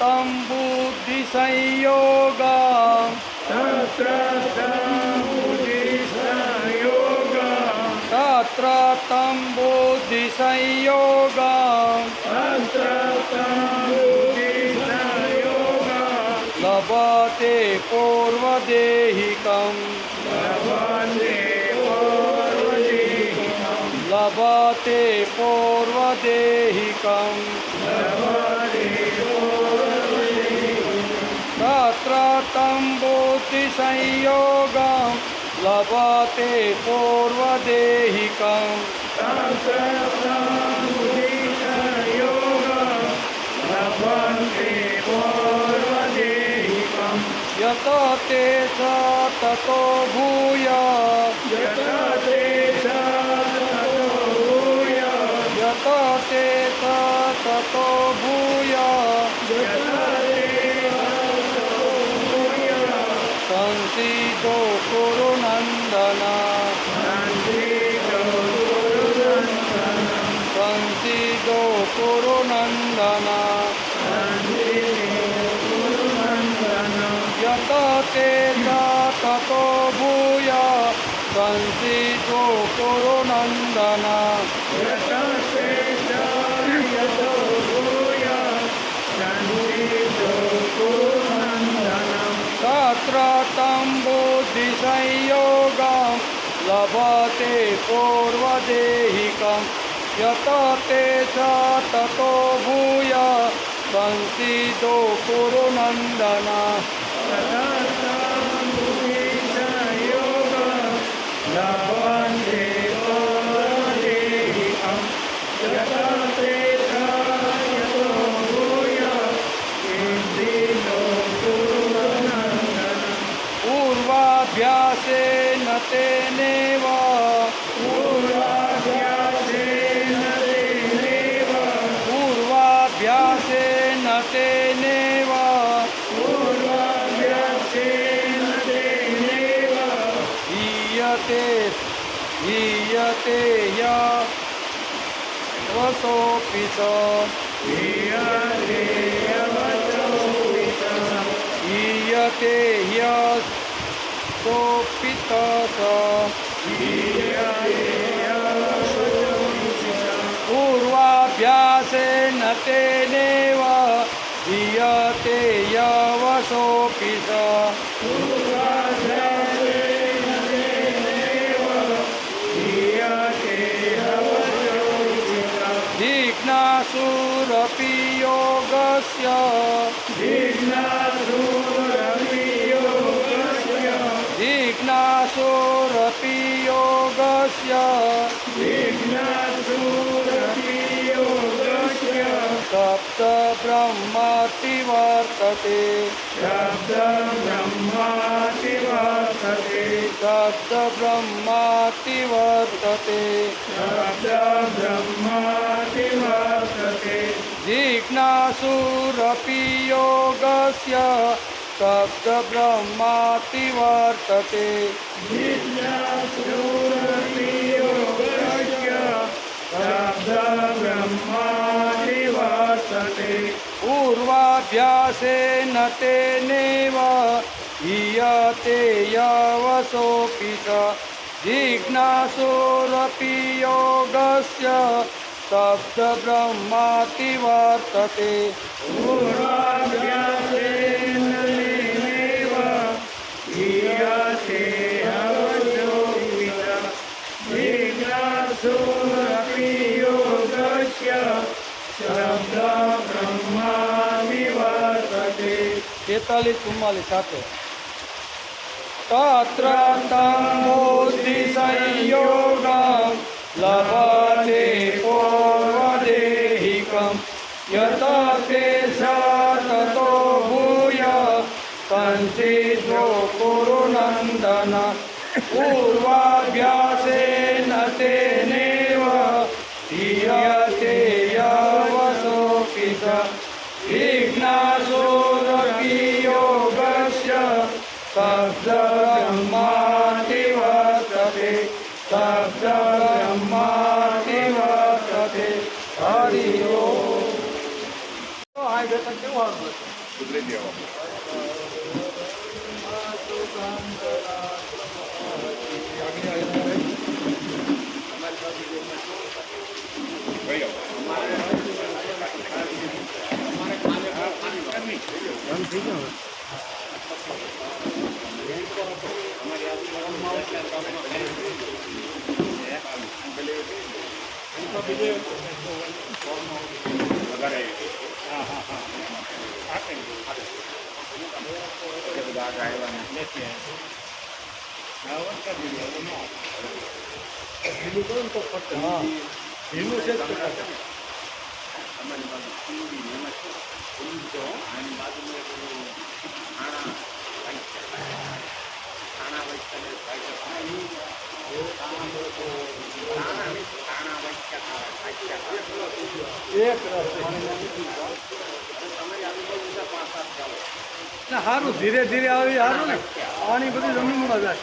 तं बुद्धि संयोगं तत्र तं बुद्धि संयोगं लभते पूर्वदेहिकं लभते पूर्वदेहिकं तत्र तं बुद्धि संयोगं लभते पूर्वदेहिकं यत ते च ततो भूय यत ते च ततो भूय संसिदो कुरु नन्दन संसिदो कुरु नन्दन यत ते च ततो भूय संसिदो कुरु नन्दन तत्र तं बुद्धि संयोगं लभते पूर्वदेहिकं यत ते च ततो भूय संसिदो कुरु नन्दन पूर्वाभ्यासेन तेनेव पूर्वाभ्यासेन तेनेव हीयते वसोऽपि च हीयते ह्यसोऽपि च पूर्वाभ्यासेन तेनेव हीयते यवसोऽपि च जिज्ञासुरपि योगस्य जिज्ञासुरपि योगस्य सप्त ब्रह्माति वर्तते सप्त ब्रह्माति वर्तते जिज्ञासुरपि योगस्य सप्त ब्रह्माति वर्तते पूर्वाभ्यासेन तेनेव हीयते यवसोऽपि च जिज्ञासुरपि योगस्य सप्त ब्रह्माति वर्तते तेतालीस 44 સાથે तत्र तं बुद्धि संयोगं लभते पूर्वाभ्यासेन तेनेव हीयते यवसोऽपि स जिज्ञासोऽपि योगस्य शब्दब्रह्माति वर्तते शब्दब्रह्माति वर्तते हरि ओम। આ બેટા કેવું આવે કુદરતી હવા ભાઈ ઢીલું છે સારું ધીરે ધીરે આવી સારું ને પાણી બધું જમીનમાં જાય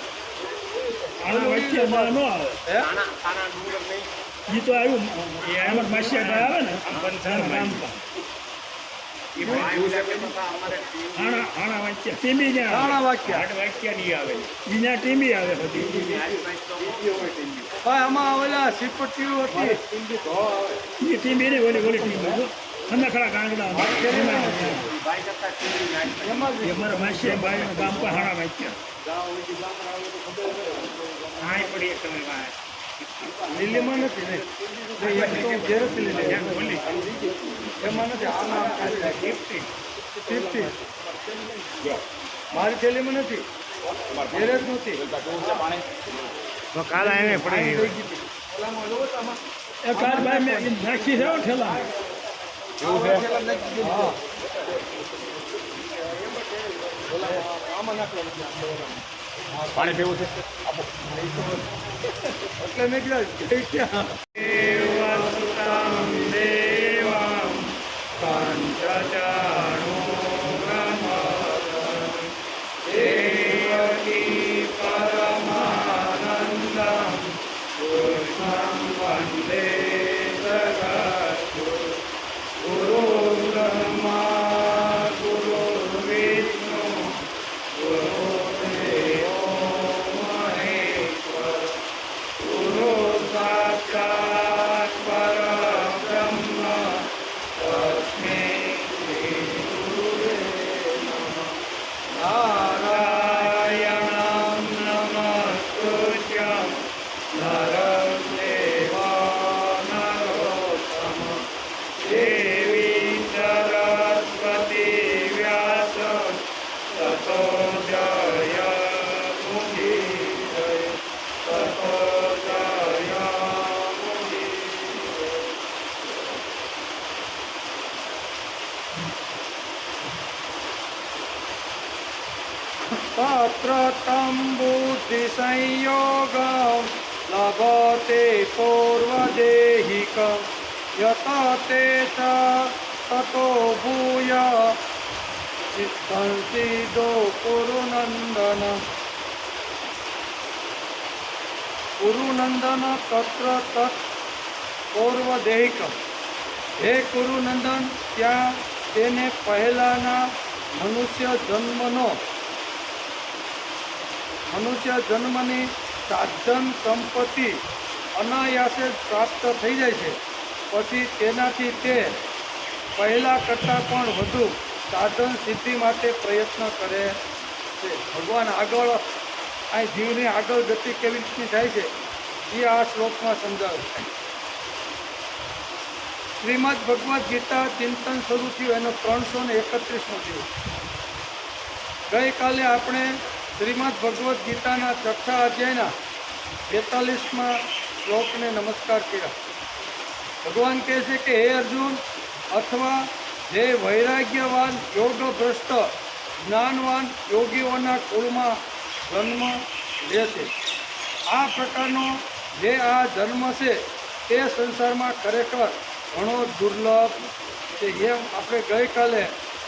ઈ તો આવ્યું એમાં માસિયા આવે ને હાણા વાંચ્યા ટીમી ને રાણા વાક્યા ઈના ટીમી આવે બધી ભાઈ આમાં ઓલા સિપટીઓ હતી ઈ ટીમી ને ઓલી ટીમી ખરા કાંગડા એમાં જ અમારા માસિયા ભાઈ ગામ પર હાણા વાંચ્યા લીલીમાં નથી ને ઘેરથી લીલી એમાં નથી આમાં 50 મારી થેલીમાં નથી ઘેર જ નથી કાલ આવીને પડી એ કાર ભાઈ મેં નાખી છે ઠેલા પાણી પીવું છે એટલે મેં કીધું तत्र तं बुद्धिसंयोगं लभते पूर्वदेहिकं यत ते च ततो भूय संसिदो कुरुनन्दन तत्र तत् પૂર્વદેહિકમ હે કુરુનંદન ત્યાં તેને પહેલાના મનુષ્ય જન્મની સાધન સંપત્તિ અનાયાસે પ્રાપ્ત થઈ જાય છે. પછી તેનાથી તે પહેલાં કરતાં પણ વધુ સાધન સિદ્ધિ માટે પ્રયત્ન કરે છે. ભગવાન આગળ આ જીવની આગળ ગતિ કેવી રીતની થાય છે એ આ શ્લોકમાં સમજાવે છે. શ્રીમદ ભગવદ્ ગીતા ચિંતન શરૂ થયું એનો 331મો દિવસ. ગઈકાલે આપણે શ્રીમદ ભગવદ્ ગીતાના 6થા અધ્યાયના 42મા શ્લોકને નમસ્કાર કર્યા. ભગવાન કહે છે કે હે અર્જુન, અથવા જે વૈરાગ્યવાન યોગભ્રષ્ટ જ્ઞાનવાન યોગીઓના કુળમાં જન્મ લે છે આ પ્રકારનો જે આ જન્મ છે તે સંસારમાં ખરેખર ઘણો દુર્લભ છે. એમ આપણે ગઈકાલે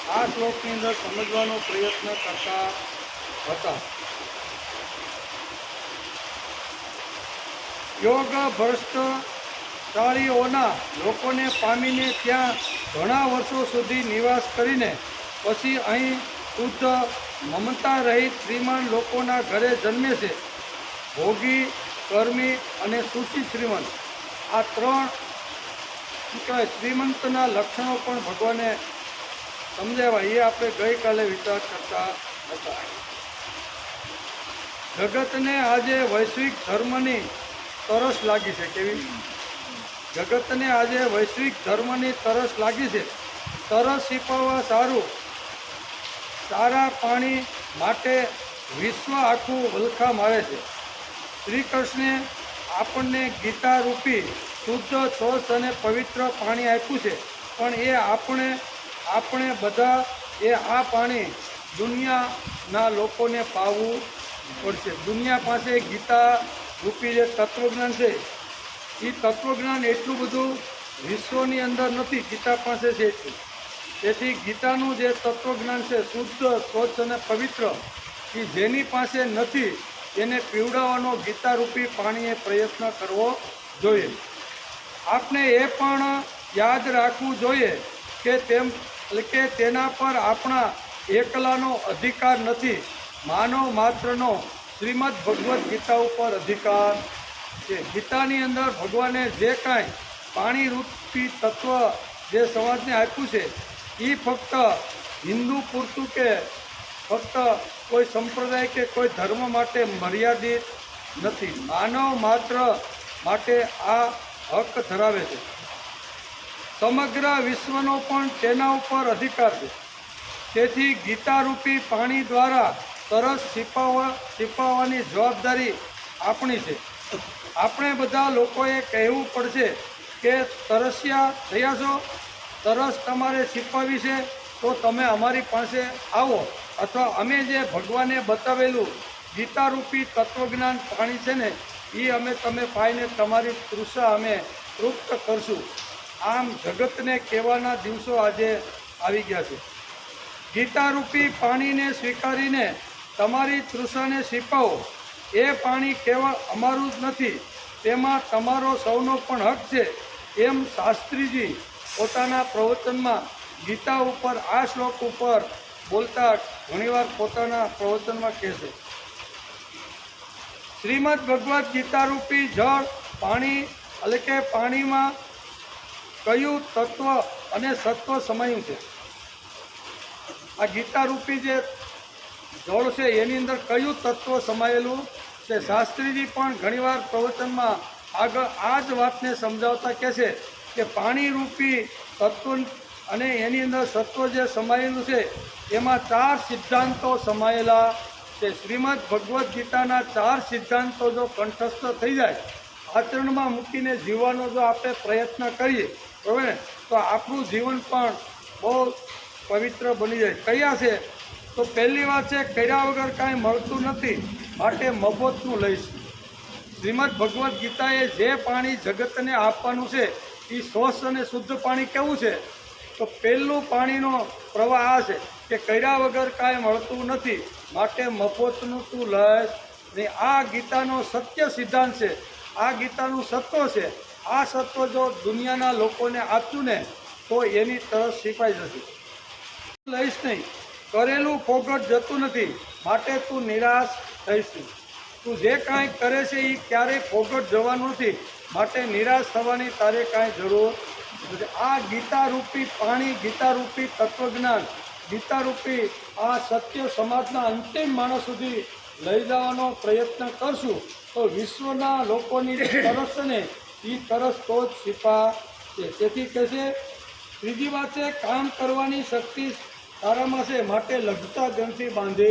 આ શ્લોકની અંદર સમજવાનો પ્રયત્ન કરતા હતા. યોગ ભ્રષ્ટચાળીઓના લોકોને પામીને ત્યાં ઘણા વર્ષો સુધી નિવાસ કરીને પછી અહીં શુદ્ધ મમતા રહિત શ્રીમાન લોકોના ઘરે જન્મે છે. ભોગી, કર્મી અને સુશી શ્રીમંત, આ ત્રણ શ્રીમંતના લક્ષણો પણ ભગવાને સમજાવ્યા. એ આપણે ગઈકાલે વિચાર કરતા હતા. જગતને આજે વૈશ્વિક ધર્મની તરસ લાગી છે. કેવી? જગતને આજે વૈશ્વિક ધર્મની તરસ લાગી છે. તરસ છીપાવવા સારા પાણી માટે વિશ્વ આખું વલખા મારે છે. શ્રી કૃષ્ણે આપણને ગીતા રૂપી શુદ્ધ, સ્વચ્છ અને પવિત્ર પાણી આપ્યું છે. પણ એ આપણે બધા આ પાણી દુનિયાના લોકોને પાવવું પડશે. દુનિયા પાસે ગીતા રૂપી જે તત્વજ્ઞાન છે એ તત્વજ્ઞાન એટલું બધું વિશ્વની અંદર નથી, ગીતા પાસે છે એટલું. તેથી ગીતાનું જે તત્વજ્ઞાન છે શુદ્ધ, સ્વચ્છ અને પવિત્ર, એ જેની પાસે નથી એને પીવડાવવાનો ગીતા રૂપી પાણીએ પ્રયત્ન કરવો જોઈએ. આપણે એ પણ યાદ રાખવું જોઈએ કે તેના પર આપણા એકલાનો અધિકાર નથી. માનવ માત્રનો શ્રીમદ ભગવદ્ ગીતા ઉપર અધિકાર છે. ગીતાની અંદર ભગવાને જે કાંઈ પાણી રૂપી તત્વ જે સમાજને આપ્યું છે એ ફક્ત હિન્દુ પૂરતું કે ફક્ત કોઈ સંપ્રદાય કે કોઈ ધર્મ માટે મર્યાદિત નથી. માનવ માત્ર માટે આ હક ધરાવે છે. સમગ્ર વિશ્વનો પણ તેના ઉપર અધિકાર છે. તેથી ગીતારૂપી પાણી દ્વારા તરસ છીપાવવાની જવાબદારી આપણી છે. આપણે બધા લોકોએ કહેવું પડશે કે તરસ્યા થયા છો, તરસ તમારે છીપાવી છે તો તમે અમારી પાસે આવો, અથવા અમે જે ભગવાને બતાવેલું ગીતારૂપી તત્વજ્ઞાન પાણી છે ને એ તમે પાઈને તમારી તૃષા અમે તૃપ્ત કરશું. આમ જગતને કહેવાના દિવસો આજે આવી ગયા છે. ગીતારૂપી પાણીને સ્વીકારીને તમારી તૃષાને છીપાવો. એ પાણી કેવળ અમારું જ નથી, તેમાં તમારો સૌનો પણ હક છે. એમ શાસ્ત્રીજી પોતાના પ્રવચનમાં ગીતા ઉપર આ શ્લોક ઉપર બોલતા ઘણીવાર પોતાના પ્રવચનમાં કહે છે. શ્રીમદ ભગવદ્ ગીતારૂપી જળ પાણી એટલે કે પાણીમાં કયું તત્વ અને સત્વ સમાયું છે? આ ગીતારૂપી જે જળ છે એની અંદર કયું તત્વ સમાયેલું છે? શાસ્ત્રીજી પણ ઘણીવાર પ્રવચનમાં આગળ આ જ વાતને સમજાવતા કહે છે કે પાણી રૂપી તત્વ અને એની અંદર સત્વ જે સમાયેલું છે એમાં 4 સિદ્ધાંતો સમાયેલા છે. શ્રીમદ ભગવદ્ ગીતાના 4 સિદ્ધાંતો જો કંઠસ્થ થઈ જાય, આચરણમાં મૂકીને જીવવાનો જો આપણે પ્રયત્ન કરીએ બરાબર ને, તો આપણું જીવન પણ બહુ પવિત્ર બની જાય. કયા છે? તો પહેલી વાત છે, કર્યા વગર કાંઈ મળતું નથી માટે મફતનું લઈશું. શ્રીમદ ભગવદ્ ગીતાએ જે પાણી જગતને આપવાનું છે એ સ્વચ્છ અને શુદ્ધ પાણી કેવું છે? તો પહેલું પાણીનો પ્રવાહ આ છે કે કર્યા વગર કાંઈ મળતું નથી માટે મફતનું તું લઈશ. ને આ ગીતાનો સત્ય સિદ્ધાંત છે, આ ગીતાનું સત્વ છે. આ સત્વ જો દુનિયાના લોકોને આપ્યું ને તો એની તરસ છીપાઈ જશે. લઈશ નહીં, કરેલું ફોગટ જતું નથી માટે તું નિરાશ થઈશ નહીં. તું જે કાંઈ કરે છે એ ક્યારેય ફોગટ જવાનું નથી માટે નિરાશ થવાની તારે કાંઈ જરૂર નથી. આ ગીતારૂપી પાણી, ગીતારૂપી તત્વજ્ઞાન, ગીતારૂપી આ સત્ય સમાજના અંતિમ માણસ સુધી લઈ જવાનો પ્રયત્ન કરશું તો વિશ્વના લોકોની તરસ ને એ તરસ તો જ છીપાશે. તેથી કહે છે, ત્રીજી વાત છે, કામ કરવાની શક્તિ તારામાં છે માટે લઘુતા ગ્રંથિ બાંધે.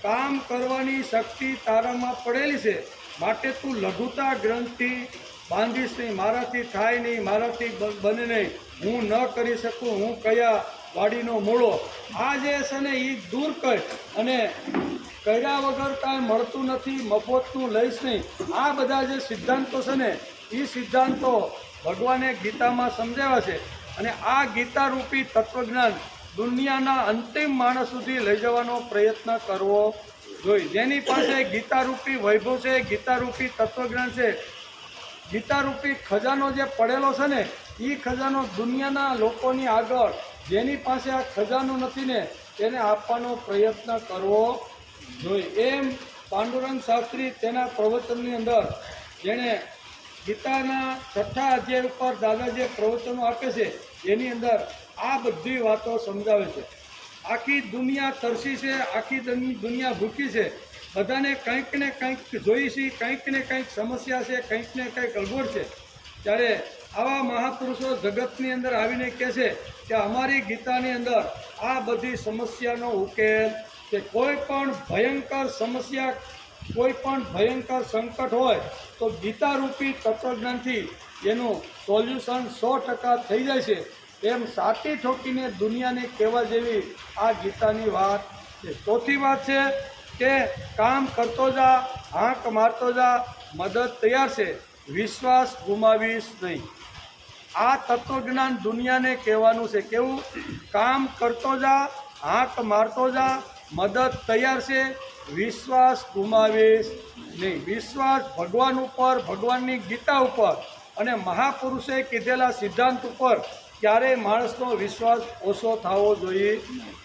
કામ કરવાની શક્તિ તારામાં પડેલી છે માટે તું લઘુતા ગ્રંથિ બાંધીશ નહીં. મારાથી થાય નહીં, મારાથી બને નહીં, હું ન કરી શકું, હું કયા વાડીનો મૂળો આ જે છે ને એ દૂર કરી અને કર્યા વગર કાંઈ મળતું નથી, મફતનું લઈશ નહીં, આ બધા જે સિદ્ધાંતો છે ને એ સિદ્ધાંતો ભગવાને ગીતામાં સમજાવ્યા છે. અને આ ગીતારૂપી તત્વજ્ઞાન દુનિયાના અંતિમ માણસ સુધી લઈ જવાનો પ્રયત્ન કરવો જોઈએ. જેની પાસે ગીતારૂપી વૈભવ છે, ગીતારૂપી તત્વજ્ઞાન છે, ગીતારૂપી ખજાનો જે પડેલો છે ને એ ખજાનો દુનિયાના લોકોની આગળ જેની પાસે આ ખજાનો નથી ને તેને આપવાનો પ્રયત્ન કરવો જોઈએ. એમ પાંડુરંગ શાસ્ત્રી તેના પ્રવચનની અંદર જેણે ગીતાના 6થા અધ્યાય ઉપર દાદા જે પ્રવચનો આપે છે એની અંદર આ બધી વાતો સમજાવે છે. આખી દુનિયા તરસી છે, આખી દુનિયા ભૂખી છે, બધાને કંઈક ને કંઈક જોઈ છે, કંઈક ને કંઈક સમસ્યા છે, કંઈક ને કંઈક અગવડ છે. ત્યારે આવા મહાપુરુષો જગતની અંદર આવીને કહે છે કે અમારી ગીતાની અંદર આ બધી સમસ્યાનો ઉકેલ કે કોઈ પણ ભયંકર સમસ્યા, કોઈ પણ ભયંકર સંકટ હોય તો ગીતારૂપી તત્વજ્ઞાનથી એનું સોલ્યુશન 100% થઈ જાય છે. એમ સાટી ઠોકીને દુનિયાને કહેવા જેવી આ ગીતાની વાત છે. ચોથી વાત છે કે કામ કરતો જા, હાંક મારતો જા, મદદ તૈયાર છે, વિશ્વાસ ગુમાવીશ નહીં. આ તત્વજ્ઞાન દુનિયાને કહેવાનું છે. કેવું? કામ કરતો જા, હાંક મારતો જા, મદદ તૈયાર છે, વિશ્વાસ ગુમાવીશ નહીં. વિશ્વાસ ભગવાન ઉપર, ભગવાનની ગીતા ઉપર અને મહાપુરુષે કીધેલા સિદ્ધાંત ઉપર ક્યારેય માણસનો વિશ્વાસ ઓછો થવો જોઈએ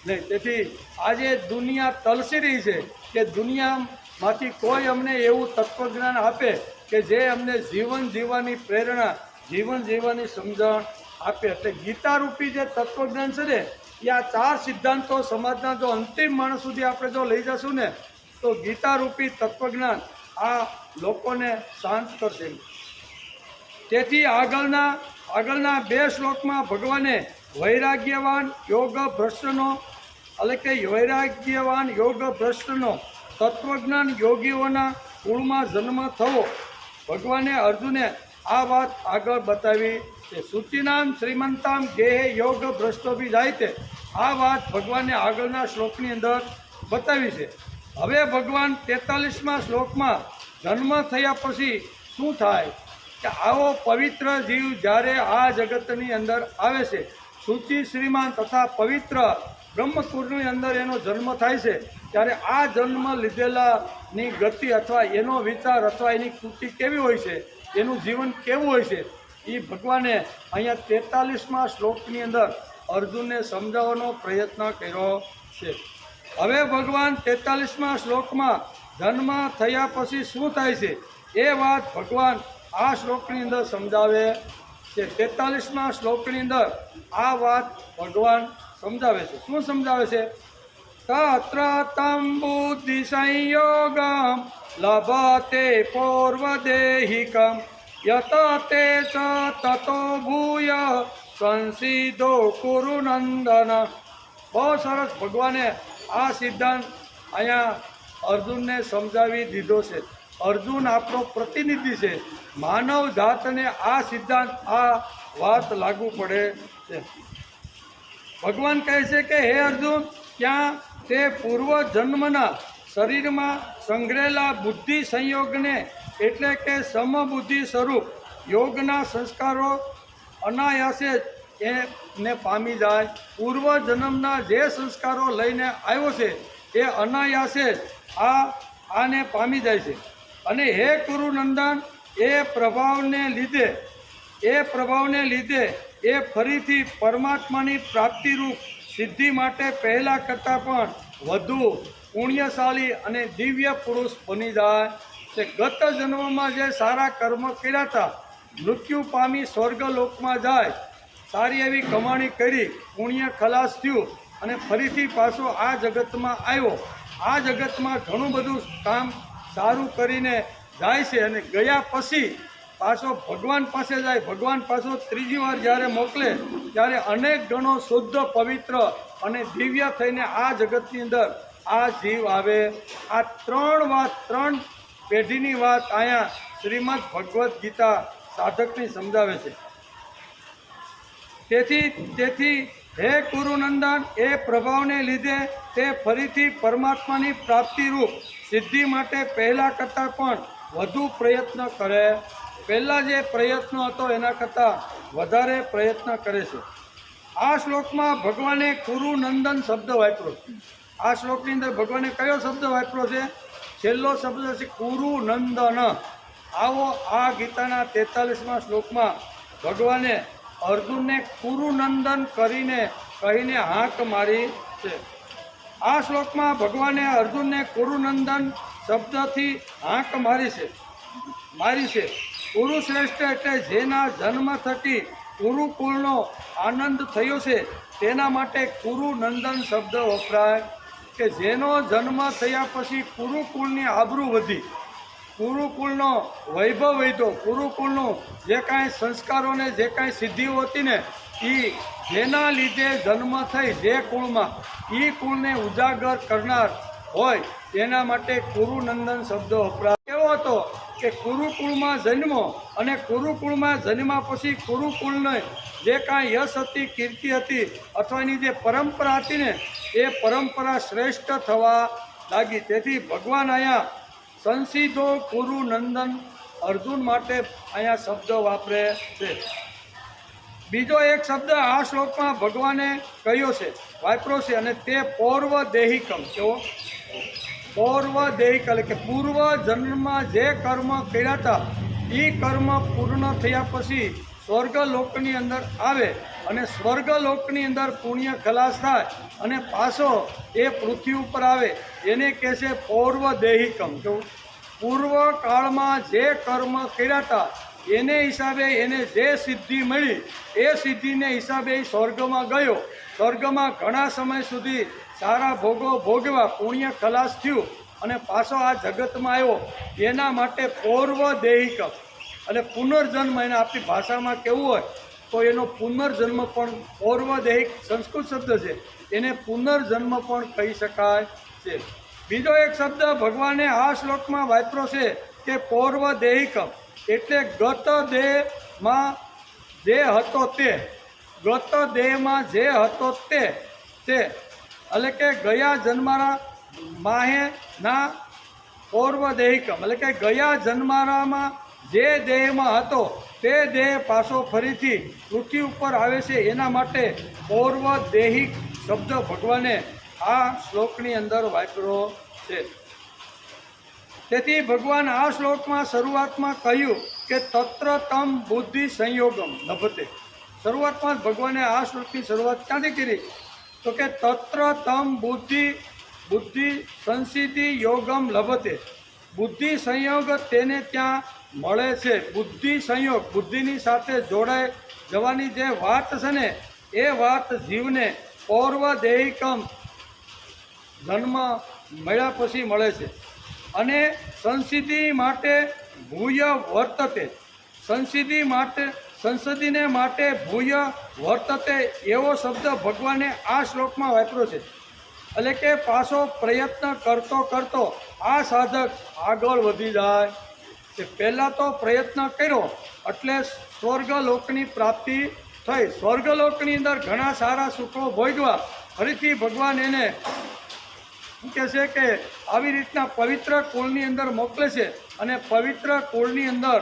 નહીં. તેથી આજે દુનિયા તલસી રહી છે કે દુનિયામાંથી કોઈ અમને એવું તત્વજ્ઞાન આપે કે જે અમને જીવન જીવવાની પ્રેરણા, જીવન જીવવાની સમજણ આપે. એટલે ગીતારૂપી જે તત્વજ્ઞાન છે ને એ આ 4 સિદ્ધાંતો સમાજના જો અંતિમ માણસ સુધી આપણે જો લઈ જશું ને તો ગીતારૂપી તત્વજ્ઞાન આ લોકોને શાંત કરશે. તેથી આગળના 2 શ્લોકમાં ભગવાને વૈરાગ્યવાન યોગ ભ્રષ્ટનો એટલે કે વૈરાગ્યવાન યોગ ભ્રષ્ટનો તત્વજ્ઞાન યોગીઓના કુળમાં જન્મ થવો ભગવાને અર્જુને આ વાત આગળ બતાવી છે. સૂચિનામ શ્રીમંતામ ગેહે યોગ ભ્રષ્ટો બી જાય તે આ વાત ભગવાને આગળના શ્લોકની અંદર બતાવી છે. હવે ભગવાન 43મા શ્લોકમાં જન્મ થયા પછી શું થાય કે આવો પવિત્ર જીવ જ્યારે આ જગતની અંદર આવે છે, સૂચિ શ્રીમાન તથા પવિત્ર બ્રહ્મકુળની અંદર એનો જન્મ થાય છે, ત્યારે આ જન્મ લીધેલાની ગતિ અથવા એનો વિચાર અથવા એની કૃતિ કેવી હોય છે, એનું જીવન કેવું હોય છે, એ ભગવાને અહીંયા 43મા શ્લોકની અંદર અર્જુનને સમજાવવાનો પ્રયત્ન કર્યો છે. હવે ભગવાન 43મા શ્લોકમાં જન્મ થયા પછી શું થાય છે એ વાત ભગવાન આ શ્લોકની અંદર સમજાવે છે. 43મા શ્લોકની અંદર આ વાત ભગવાન સમજાવે છે. શું સમજાવે છે? તત્ર તમ બુદ્ધિ સંયોગમ લભતે પૂર્વદેહિકમ યત તે ચ તતો ભૂય સંસિધો કુરુ નંદન. બહુ સરસ ભગવાને આ સિદ્ધાંત અહીંયા અર્જુનને સમજાવી દીધો છે. અર્જુન આપણો પ્રતિનિધિ છે. માનવ જાતને આ સિદ્ધાંત, આ વાત લાગુ પડે છે. ભગવાન કહે છે કે હે અર્જુન, ત્યાં તે પૂર્વ જન્મના શરીરમાં સંગ્રહેલા બુદ્ધિ સંયોગને એટલે કે સમબુદ્ધિ સ્વરૂપ યોગના સંસ્કારો અનાયાસે જ એને પામી જાય. પૂર્વ જન્મના જે સંસ્કારો લઈને આવ્યો છે એ અનાયાસે જ આને પામી જાય છે. અને હે કુરુનંદન, એ પ્રભાવને લીધે એ ફરીથી પરમાત્માની પ્રાપ્તિરૂપ સિદ્ધિ માટે પહેલાં કરતાં પણ વધુ પુણ્યશાળી અને દિવ્ય પુરુષ બની જાય છે. ગત જન્મમાં જે સારા કર્મ કર્યા હતા, મૃત્યુ પામી સ્વર્ગલોકમાં જાય, સારી એવી કમાણી કરી, પુણ્ય ખલાસ થયું અને ફરીથી પાછો આ જગતમાં આવ્યો. આ જગતમાં ઘણું બધું કામ સારું કરીને જાય છે અને ગયા પછી પાછો ભગવાન પાસે જાય. ભગવાન પાછો ત્રીજી વાર જ્યારે મોકલે ત્યારે અનેક ગણો શુદ્ધ, પવિત્ર અને દિવ્ય થઈને આ જગતની અંદર આ જીવ આવે. આ 3 પેઢીની વાત અહીંયા શ્રીમદ ભગવદ્ ગીતા સાધકની સમજાવે છે. તેથી હે કુરુનંદન, એ પ્રભાવને લીધે તે ફરીથી પરમાત્માની પ્રાપ્તિરૂપ સિદ્ધિ માટે પહેલાં કરતાં પણ વધુ પ્રયત્ન કરે. પહેલાં જે પ્રયત્ન હતો એના કરતાં વધારે પ્રયત્ન કરે છે. આ શ્લોકમાં ભગવાને કુરુનંદન શબ્દ વાપર્યો. આ શ્લોકની અંદર ભગવાને કયો શબ્દ વાપર્યો છે? છેલ્લો શબ્દ છે કુરુનંદન. આવો આ ગીતાના 43મા શ્લોકમાં ભગવાને અર્જુનને કુરુનંદન કહીને હાંક મારી છે. આ શ્લોકમાં ભગવાને અર્જુનને કુરુનંદન શબ્દથી હાંક મારી છે. કુરુશ્રેષ્ઠ એટલે જેના જન્મ થકી કુરુકુળનો આનંદ થયો છે તેના માટે કુરુનંદન શબ્દ વપરાય. કે જેનો જન્મ થયા પછી કુરુકુળની આબરૂ વધી, કુરુકુળનો વૈભવ વધ્યો, કુરુકુળનું જે કાંઈ સંસ્કારોને જે કાંઈ સિદ્ધિઓ હતી ને એ જેના લીધે જન્મ થઈ જે કુળમાં એ કુળને ઉજાગર કરનાર હોય તેના માટે કુરુનંદન શબ્દ વપરાય. એવો હતો કે કુરુકુળમાં જન્મો અને કુરુકુળમાં જન્મ્યા પછી કુરુકુળને જે કાંઈ યશ હતી, કીર્તિ હતી અથવા એની જે પરંપરા હતી ને એ પરંપરા શ્રેષ્ઠ થવા લાગી. તેથી ભગવાન અહીંયા સંસિધો કુરુનંદન અર્જુન માટે અહીંયા શબ્દ વાપરે છે. બીજો એક શબ્દ આ શ્લોકમાં ભગવાને કહ્યો છે, વાપર્યો છે, અને તે પૌર્વદેહિકમ. કેવો? પૌર્વદેહિક એટલે કે પૂર્વ જન્મમાં જે કર્મ કર્યા હતા એ કર્મ પૂર્ણ થયા પછી સ્વર્ગલોકની અંદર આવે અને સ્વર્ગલોકની અંદર પુણ્ય ખલાસ થાય અને પાછો એ પૃથ્વી ઉપર આવે એને કહે છે પૌર્વદેહિકમ. કેવું? પૂર્વ કાળમાં જે કર્મ કર્યા હતા એને હિસાબે એને જે સિદ્ધિ મળી એ સિદ્ધિને હિસાબે એ સ્વર્ગમાં ગયો. સ્વર્ગમાં ઘણા સમય સુધી સારા ભોગો ભોગવા, પુણ્ય ખલાસ થયું અને પાછો આ જગતમાં આવ્યો. એના માટે પૌર્વદેહિકમ અને પુનર્જન્મ, એને આપણી ભાષામાં કેવું હોય તો એનો પુનર્જન્મ પણ પૌર્વદેહિક સંસ્કૃત શબ્દ છે, એને પુનર્જન્મ પણ કહી શકાય છે. બીજો એક શબ્દ ભગવાને આ શ્લોકમાં વાપર્યો છે કે પૌર્વદેહિકમ એટલે ગત દેહમાં જે હતો તે, ગત દેહમાં જે હતો તે એટલે કે ગયા જન્મારા માહેના પૌર્વદેહિકમ એટલે કે ગયા જન્મારામાં જે દેહમાં હતો તે દેહ પાછો ફરીથી પૃથ્વી ઉપર આવે છે એના માટે પૌર્વદેહિક શબ્દ ભગવાને આ શ્લોકની અંદર વાપર્યો છે. તેથી ભગવાન આ શ્લોકમાં શરૂઆતમાં કહ્યું કે તત્ર તમ બુદ્ધિ સંયોગમ લભતે. શરૂઆતમાં જ ભગવાને આ શ્લોકની શરૂઆત ક્યાંથી કરી? તો કે તત્ર તમ બુદ્ધિ સંસિદ્ધિ યોગમ લભતે. બુદ્ધિ સંયોગ તેને ત્યાં મળે છે. બુદ્ધિ સંયોગ, બુદ્ધિની સાથે જોડાઈ જવાની જે વાત છે ને એ વાત જીવને પૌર્વદેહિકમ જન્મ મળ્યા પછી મળે છે. અને સંસિદ્ધિ માટે ભૂય વર્તતે, સંસિદ્ધિને માટે ભૂય વર્તતે એવો શબ્દ ભગવાને આ શ્લોકમાં વાપર્યો છે. એટલે કે પાછો પ્રયત્ન કરતો આ સાધક આગળ વધી જાય. કે પહેલાં તો પ્રયત્ન કર્યો એટલે સ્વર્ગલોકની પ્રાપ્તિ થઈ. સ્વર્ગલોકની અંદર ઘણા સારા સુખો ભોગવા ફરીથી ભગવાન એને કહે છે કે આવી રીતના પવિત્ર કુળની અંદર મોકલે છે અને પવિત્ર કુળની અંદર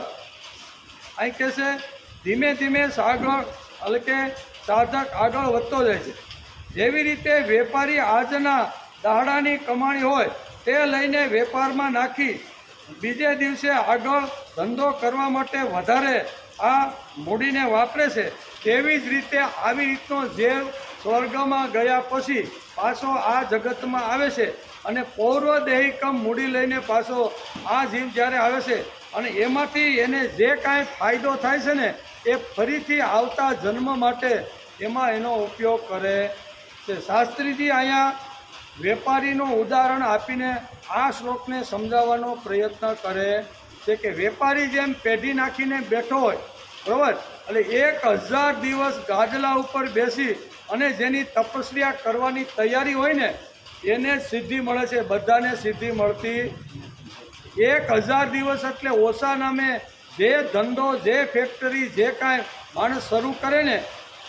અહીં કહે છે ધીમે ધીમે એટલે કે સાધક આગળ વધતો જાય છે. જેવી રીતે વેપારી આજના દાડાની કમાણી હોય તે લઈને વેપારમાં નાખી બીજે દિવસે આગળ ધંધો કરવા માટે વધારે આ મૂડીને વાપરે છે, તેવી જ રીતે આવી રીતનો જે સ્વર્ગમાં ગયા પછી પાછો આ જગતમાં આવે છે અને પૌર્વદેહિકમ મૂડી લઈને પાછો આ જીવ જ્યારે આવે છે અને એમાંથી એને જે કાંઈ ફાયદો થાય છે ને એ ફરીથી આવતા જન્મ માટે એમાં એનો ઉપયોગ કરે છે. શાસ્ત્રીજી અહીંયા વેપારીનું ઉદાહરણ આપીને આ શ્લોકને સમજાવવાનો પ્રયત્ન કરે છે કે વેપારી જેમ પેઢી નાખીને બેઠો હોય, બરાબર, એટલે 1000 દિવસ ગાજલા ઉપર બેસી અને જેની તપસ્યા કરવાની તૈયારી હોય ને એને સિદ્ધિ મળે છે. બધાને સિદ્ધિ મળતી 1000 દિવસ એટલે ઓછા નામે જે ધંધો, જે ફેક્ટરી, જે કાંઈ માણસ શરૂ કરે ને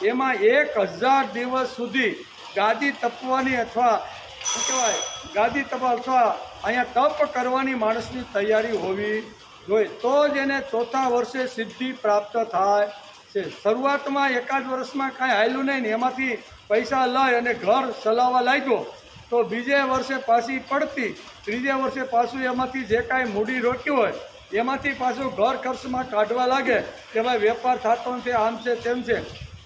એમાં 1000 દિવસ સુધી ગાદી તપવાની અથવા શું કહેવાય ગાદી તપવા અથવા અહીંયા તપ કરવાની માણસની તૈયારી હોવી જોઈએ, તો જ એને ચોથા વર્ષે સિદ્ધિ પ્રાપ્ત થાય છે. શરૂઆતમાં એકાદ વર્ષમાં કાંઈ હાલ્યું નહીં ને એમાંથી પૈસા લઈ અને ઘર ચલાવવા લાગ્યો તો બીજે વર્ષે પાછી પડતી, ત્રીજે વર્ષે પાછું એમાંથી જે કાંઈ મૂડી રોક્યું હોય એમાંથી પાછું ઘર ખર્ચમાં કાઢવા લાગે કે ભાઈ વેપાર થતો નથી, આમ છે તેમ છે,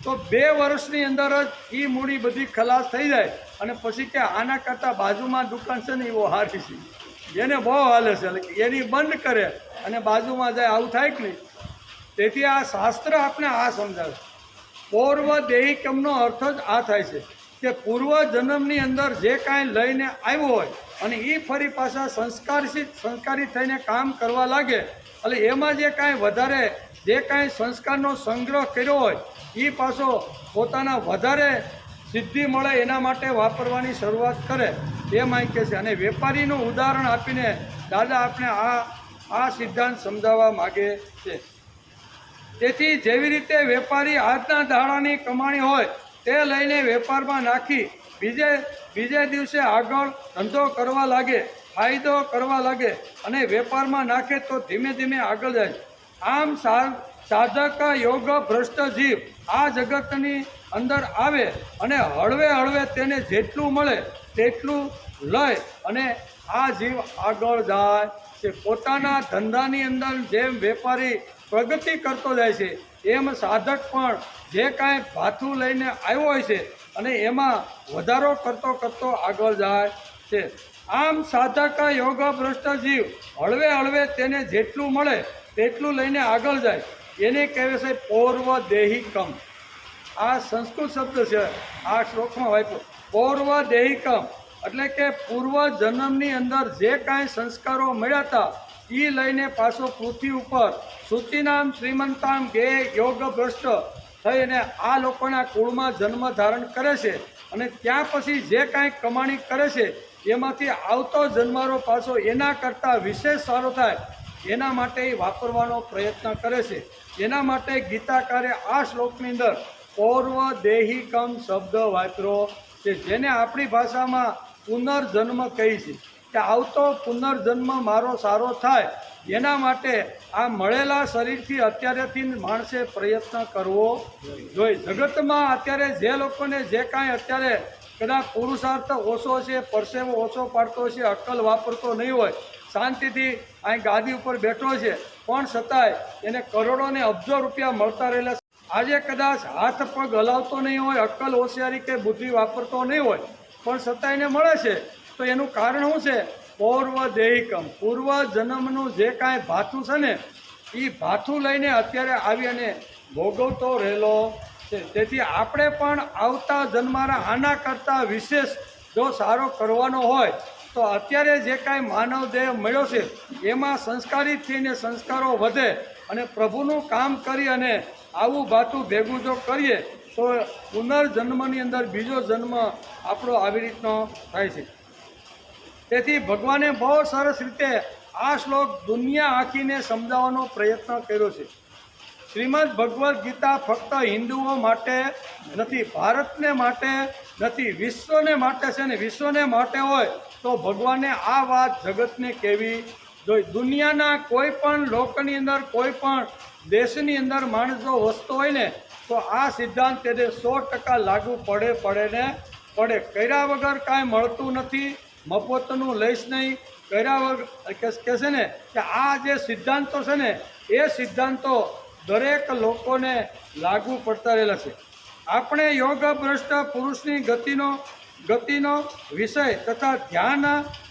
તો 2 વર્ષની અંદર જ એ મૂડી બધી ખલાસ થઈ જાય અને પછી કે આના કરતાં બાજુમાં દુકાન છે ને એવો હારી છે, એને બહુ હાલે છે, એટલે એની બંધ કરે અને બાજુમાં જાય, આવું થાય કે નહીં. તેથી આ શાસ્ત્ર આપણે આ સમજાવે. પૂર્વ દેહિકમનો અર્થ જ આ થાય છે કે પૂર્વ જન્મની અંદર જે કાંઈ લઈને આવ્યો હોય અને એ ફરી પાછા સંસ્કારી થઈને કામ કરવા લાગે, એટલે એમાં જે કાંઈ વધારે જે કાંઈ સંસ્કારનો સંગ્રહ કર્યો હોય એ પાછો પોતાના વધારે સિદ્ધિ મળે એના માટે વાપરવાની શરૂઆત કરે એમ અહીં કહે છે. અને વેપારીનું ઉદાહરણ આપીને દાદા આપણે આ સિદ્ધાંત સમજાવવા માગે છે. તેથી જેવી રીતે વેપારી આજના દાડાની કમાણી હોય તે લઈને વેપારમાં નાખી બીજે દિવસે આગળ ધંધો કરવા લાગે, ફાયદો કરવા લાગે અને વેપારમાં નાખે તો ધીમે ધીમે આગળ જાય. આમ સાધક યોગ ભ્રષ્ટ જીવ આ જગતની અંદર આવે અને હળવે હળવે તેને જેટલું મળે તેટલું લઈ અને આ જીવ આગળ જાય છે. પોતાના ધંધાની અંદર જેમ વેપારી પ્રગતિ કરતો જાય છે એમ સાધક પણ જે કાંઈ ભાથું લઈને આવ્યો હોય છે અને એમાં વધારો કરતો આગળ જાય છે. આમ સાધક યોગ ભ્રષ્ટ જીવ હળવે હળવે તેને જેટલું મળે તેટલું લઈને આગળ જાય એને કહેવાય છે પૂર્વ દેહિકમ. આ સંસ્કૃત શબ્દ છે, આ શ્લોકમાં વાપર્યો. પૂર્વ દેહિકમ એટલે કે પૂર્વ જન્મની અંદર જે કાંઈ સંસ્કારો મળ્યા હતા એ લઈને પાછો પૃથ્વી ઉપર શુચિનામ શ્રીમંતામ ગે યોગ ભ્રષ્ટ થઈને આ લોકોના કુળમાં જન્મ ધારણ કરે છે અને ત્યાં પછી જે કાંઈ કમાણી કરે છે એમાંથી આવતો જન્મારો પાછો એના કરતાં વિશેષ સારો થાય એના માટે વાપરવાનો પ્રયત્ન કરે છે. એના માટે ગીતાકારે આ શ્લોકની અંદર પૂર્વ દેહિકમ શબ્દ વાપર્યો છે, જેને આપણી ભાષામાં પુનર્જન્મ કહી છે કે આવતો પુનર્જન્મ મારો સારો થાય એના માટે આ મળેલા શરીરથી અત્યારેથી માણસે પ્રયત્ન કરવો જોઈએ. જગતમાં અત્યારે જે લોકોને જે કાંઈ અત્યારે કદાચ પુરુષાર્થ ઓછો છે, પરસેવો ઓછો પાડતો છે, અક્કલ વાપરતો નહીં હોય, શાંતિથી અહીં ગાદી ઉપર બેઠો છે પણ છતાંય એને કરોડો ને અબજો રૂપિયા મળતા રહેલા છે. આજે કદાચ હાથ પગ હલાવતો નહીં હોય, અક્કલ હોશિયારી કે બુદ્ધિ વાપરતો નહીં હોય પણ છતાં એને મળે છે, તો એનું કારણ શું છે? પૂર્વ દેહિકમ, પૂર્વ જન્મનું જે કાંઈ ભાથું છે ને એ ભાથું લઈને અત્યારે આવી અને ભોગવતો રહેલો છે. તેથી આપણે પણ આવતા જન્મારા આના કરતાં વિશેષ જો સારો કરવાનો હોય તો અત્યારે જે કાંઈ માનવ દેહ મળ્યો છે એમાં સંસ્કારી થઈને સંસ્કારો વધે અને પ્રભુનું કામ કરી અને આવું ભાથું ભેગું જો કરીએ તો પુનર્જન્મની અંદર બીજો જન્મ આપણો આવી રીતનો થાય છે. તેથી ભગવાને બહુ સરસ રીતે આ શ્લોક દુનિયા આખીને સમજાવવાનો પ્રયત્ન કર્યો છે. શ્રીમદ ભગવદ્ ગીતા ફક્ત હિન્દુઓ માટે નથી, ભારતને માટે નથી, વિશ્વને માટે છે ને વિશ્વને માટે હોય તો ભગવાને આ વાત જગતને કહેવી જોઈએ. દુનિયાના કોઈ પણ લોકની અંદર કોઈ પણ દેશની અંદર માણસ જો વસતો હોય ને તો આ સિદ્ધાંત તેને 100% લાગુ પડે. કર્યા વગર કાંઈ મળતું નથી, મફતનું લઈશ નહીં, કર્યા વગર કહે છે ને કે આ જે સિદ્ધાંતો છે ને એ સિદ્ધાંતો દરેક લોકોને લાગુ પડતા રહેલા છે. આપણે યોગ ભ્રષ્ટ પુરુષની ગતિનો વિષય તથા ધ્યાન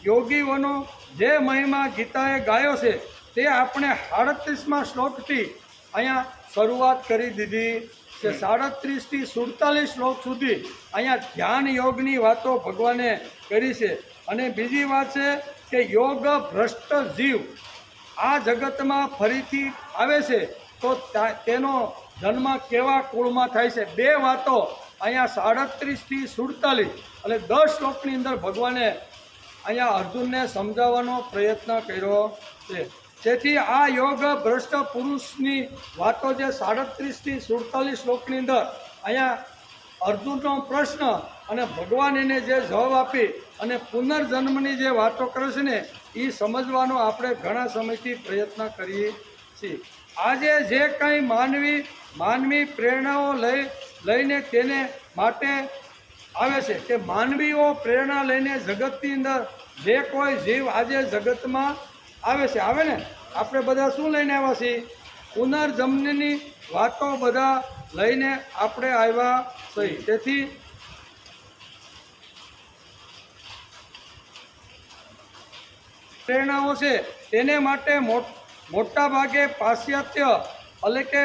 યોગીઓનો જે મહિમા ગીતાએ ગાયો છે તે આપણે 37મા શ્લોકથી અહીંયા શરૂઆત કરી દીધી છે. 37થી 47 શ્લોક સુધી અહીંયા ધ્યાન યોગની વાતો ભગવાને કરી છે. અને બીજી વાત છે કે યોગ ભ્રષ્ટ જીવ આ જગતમાં ફરીથી આવે છે તો તેનો જન્મ કેવા કુળમાં થાય છે. 2 વાતો અહીંયા 37થી 47 એટલે 10 શ્લોકની અંદર ભગવાને અહીંયા અર્જુનને સમજાવવાનો પ્રયત્ન કર્યો છે. તેથી આ યોગ ભ્રષ્ટ પુરુષની વાતો જે 37થી 47 શ્લોકની અંદર અહીંયા અર્જુનનો પ્રશ્ન અને ભગવાન એને જે જવાબ આપી અને પુનર્જન્મની જે વાતો કરે છે ને એ સમજવાનો આપણે ઘણા સમયથી પ્રયત્ન કરીએ છીએ. આજે જે કંઈ માનવી પ્રેરણાઓ લઈને તેને માટે આવે છે કે માનવીઓ પ્રેરણા લઈને જગતની અંદર જે કોઈ જીવ આજે જગતમાં આવે ને આપણે બધા શું લઈને આવ્યા છીએ? પુનર્જન્મની વાતો બધા લઈને આપણે આવ્યા છીએ. તેથી પ્રેરણાઓ છે તેને માટે મોટા ભાગે પાશ્ચાત્ય એટલે કે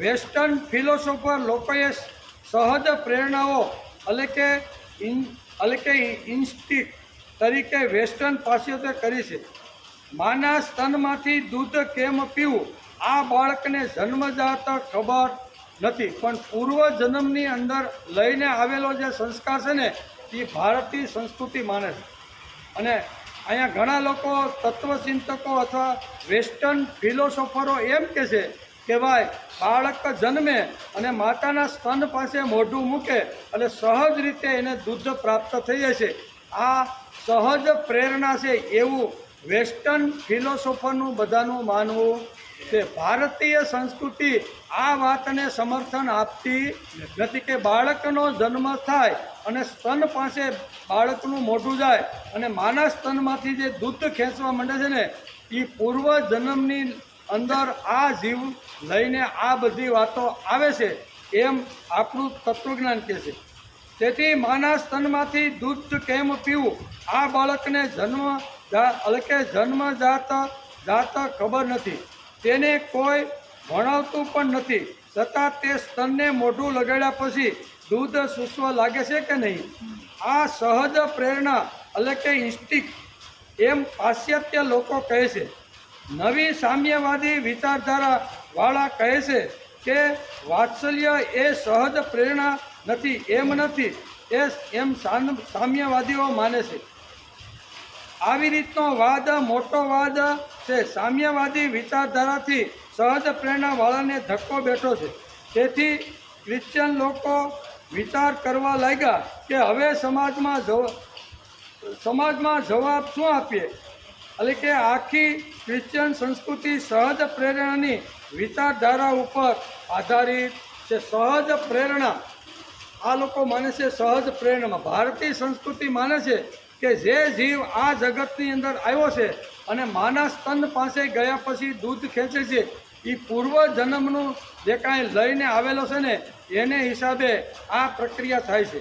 વેસ્ટર્ન ફિલોસોફર લોકોએ સહજ પ્રેરણાઓ એટલે કે ઇન્સ્ટિંક્ટ તરીકે વેસ્ટર્ન પાશ્ચાત્ય કરી છે. માના સ્તનમાંથી દૂધ કેમ પીવું આ બાળકને જન્મજાત ખબર નથી, પણ પૂર્વ જન્મની અંદર લઈને આવેલો જે સંસ્કાર છે ને એ ભારતીય સંસ્કૃતિ માને છે. અને અહીંયા ઘણા લોકો તત્વચિંતકો અથવા વેસ્ટર્ન ફિલોસોફરો એમ કહે છે કે ભાઈ બાળક જન્મે અને માતાના સ્તન પાસે મોઢું મૂકે એટલે સહજ રીતે એને દૂધ પ્રાપ્ત થઈ જાય છે. આ સહજ પ્રેરણા છે એવું વેસ્ટર્ન ફિલોસોફરનું બધાનું માનવું છે. ભારતીય સંસ્કૃતિ આ વાતને સમર્થન આપતી નથી કે બાળકનો જન્મ થાય અને સ્તન પાસે બાળકનું મોઢું જાય અને માના સ્તનમાંથી જે દૂધ ખેંચવા માંડે છે ને એ પૂર્વ જન્મની અંદર આ જીવ લઈને આ બધી વાતો આવે છે એમ આપણું તત્વજ્ઞાન કહે છે. તેથી માના સ્તનમાંથી દૂધ કેમ પીવું આ બાળકને જન્મજાત ખબર નથી, તેને કોઈ ભણાવતું પણ નથી, છતાં તે સ્તનને મોઢું લગાડ્યા પછી દૂધ સૂસવા લાગે છે કે નહીં? આ સહજ પ્રેરણા એટલે કે ઇન્સ્ટિંક્ટ એમ પાશ્ચાત્ય લોકો કહે છે. નવી સામ્યવાદી વિચારધારા વાળા કહે છે કે વાત્સલ્ય એ સહજ પ્રેરણા નથી, એમ નથી એમ સામ્યવાદીઓ માને છે. આવી રીતનો વાદ મોટો વાદ છે. સામ્યવાદી વિચારધારાથી સહજ પ્રેરણાવાળાને ધક્કો બેઠો છે. તેથી ક્રિશ્ચિયન લોકો વિચાર કરવા લાગ્યા કે હવે સમાજમાં જવાબ શું આપીએ? એટલે કે આખી ક્રિશ્ચિયન સંસ્કૃતિ સહજ પ્રેરણાની વિચારધારા ઉપર આધારિત છે. સહજ પ્રેરણા આ લોકો માને છે. સહજ પ્રેરણામાં ભારતીય સંસ્કૃતિ માને છે કે જે જીવ આ જગતની અંદર આવ્યો છે અને માના સ્તન પાસે ગયા પછી દૂધ ખેંચે છે એ પૂર્વ જન્મનું જે કાંઈ લઈને આવેલો છે ને એને હિસાબે આ પ્રક્રિયા થાય છે.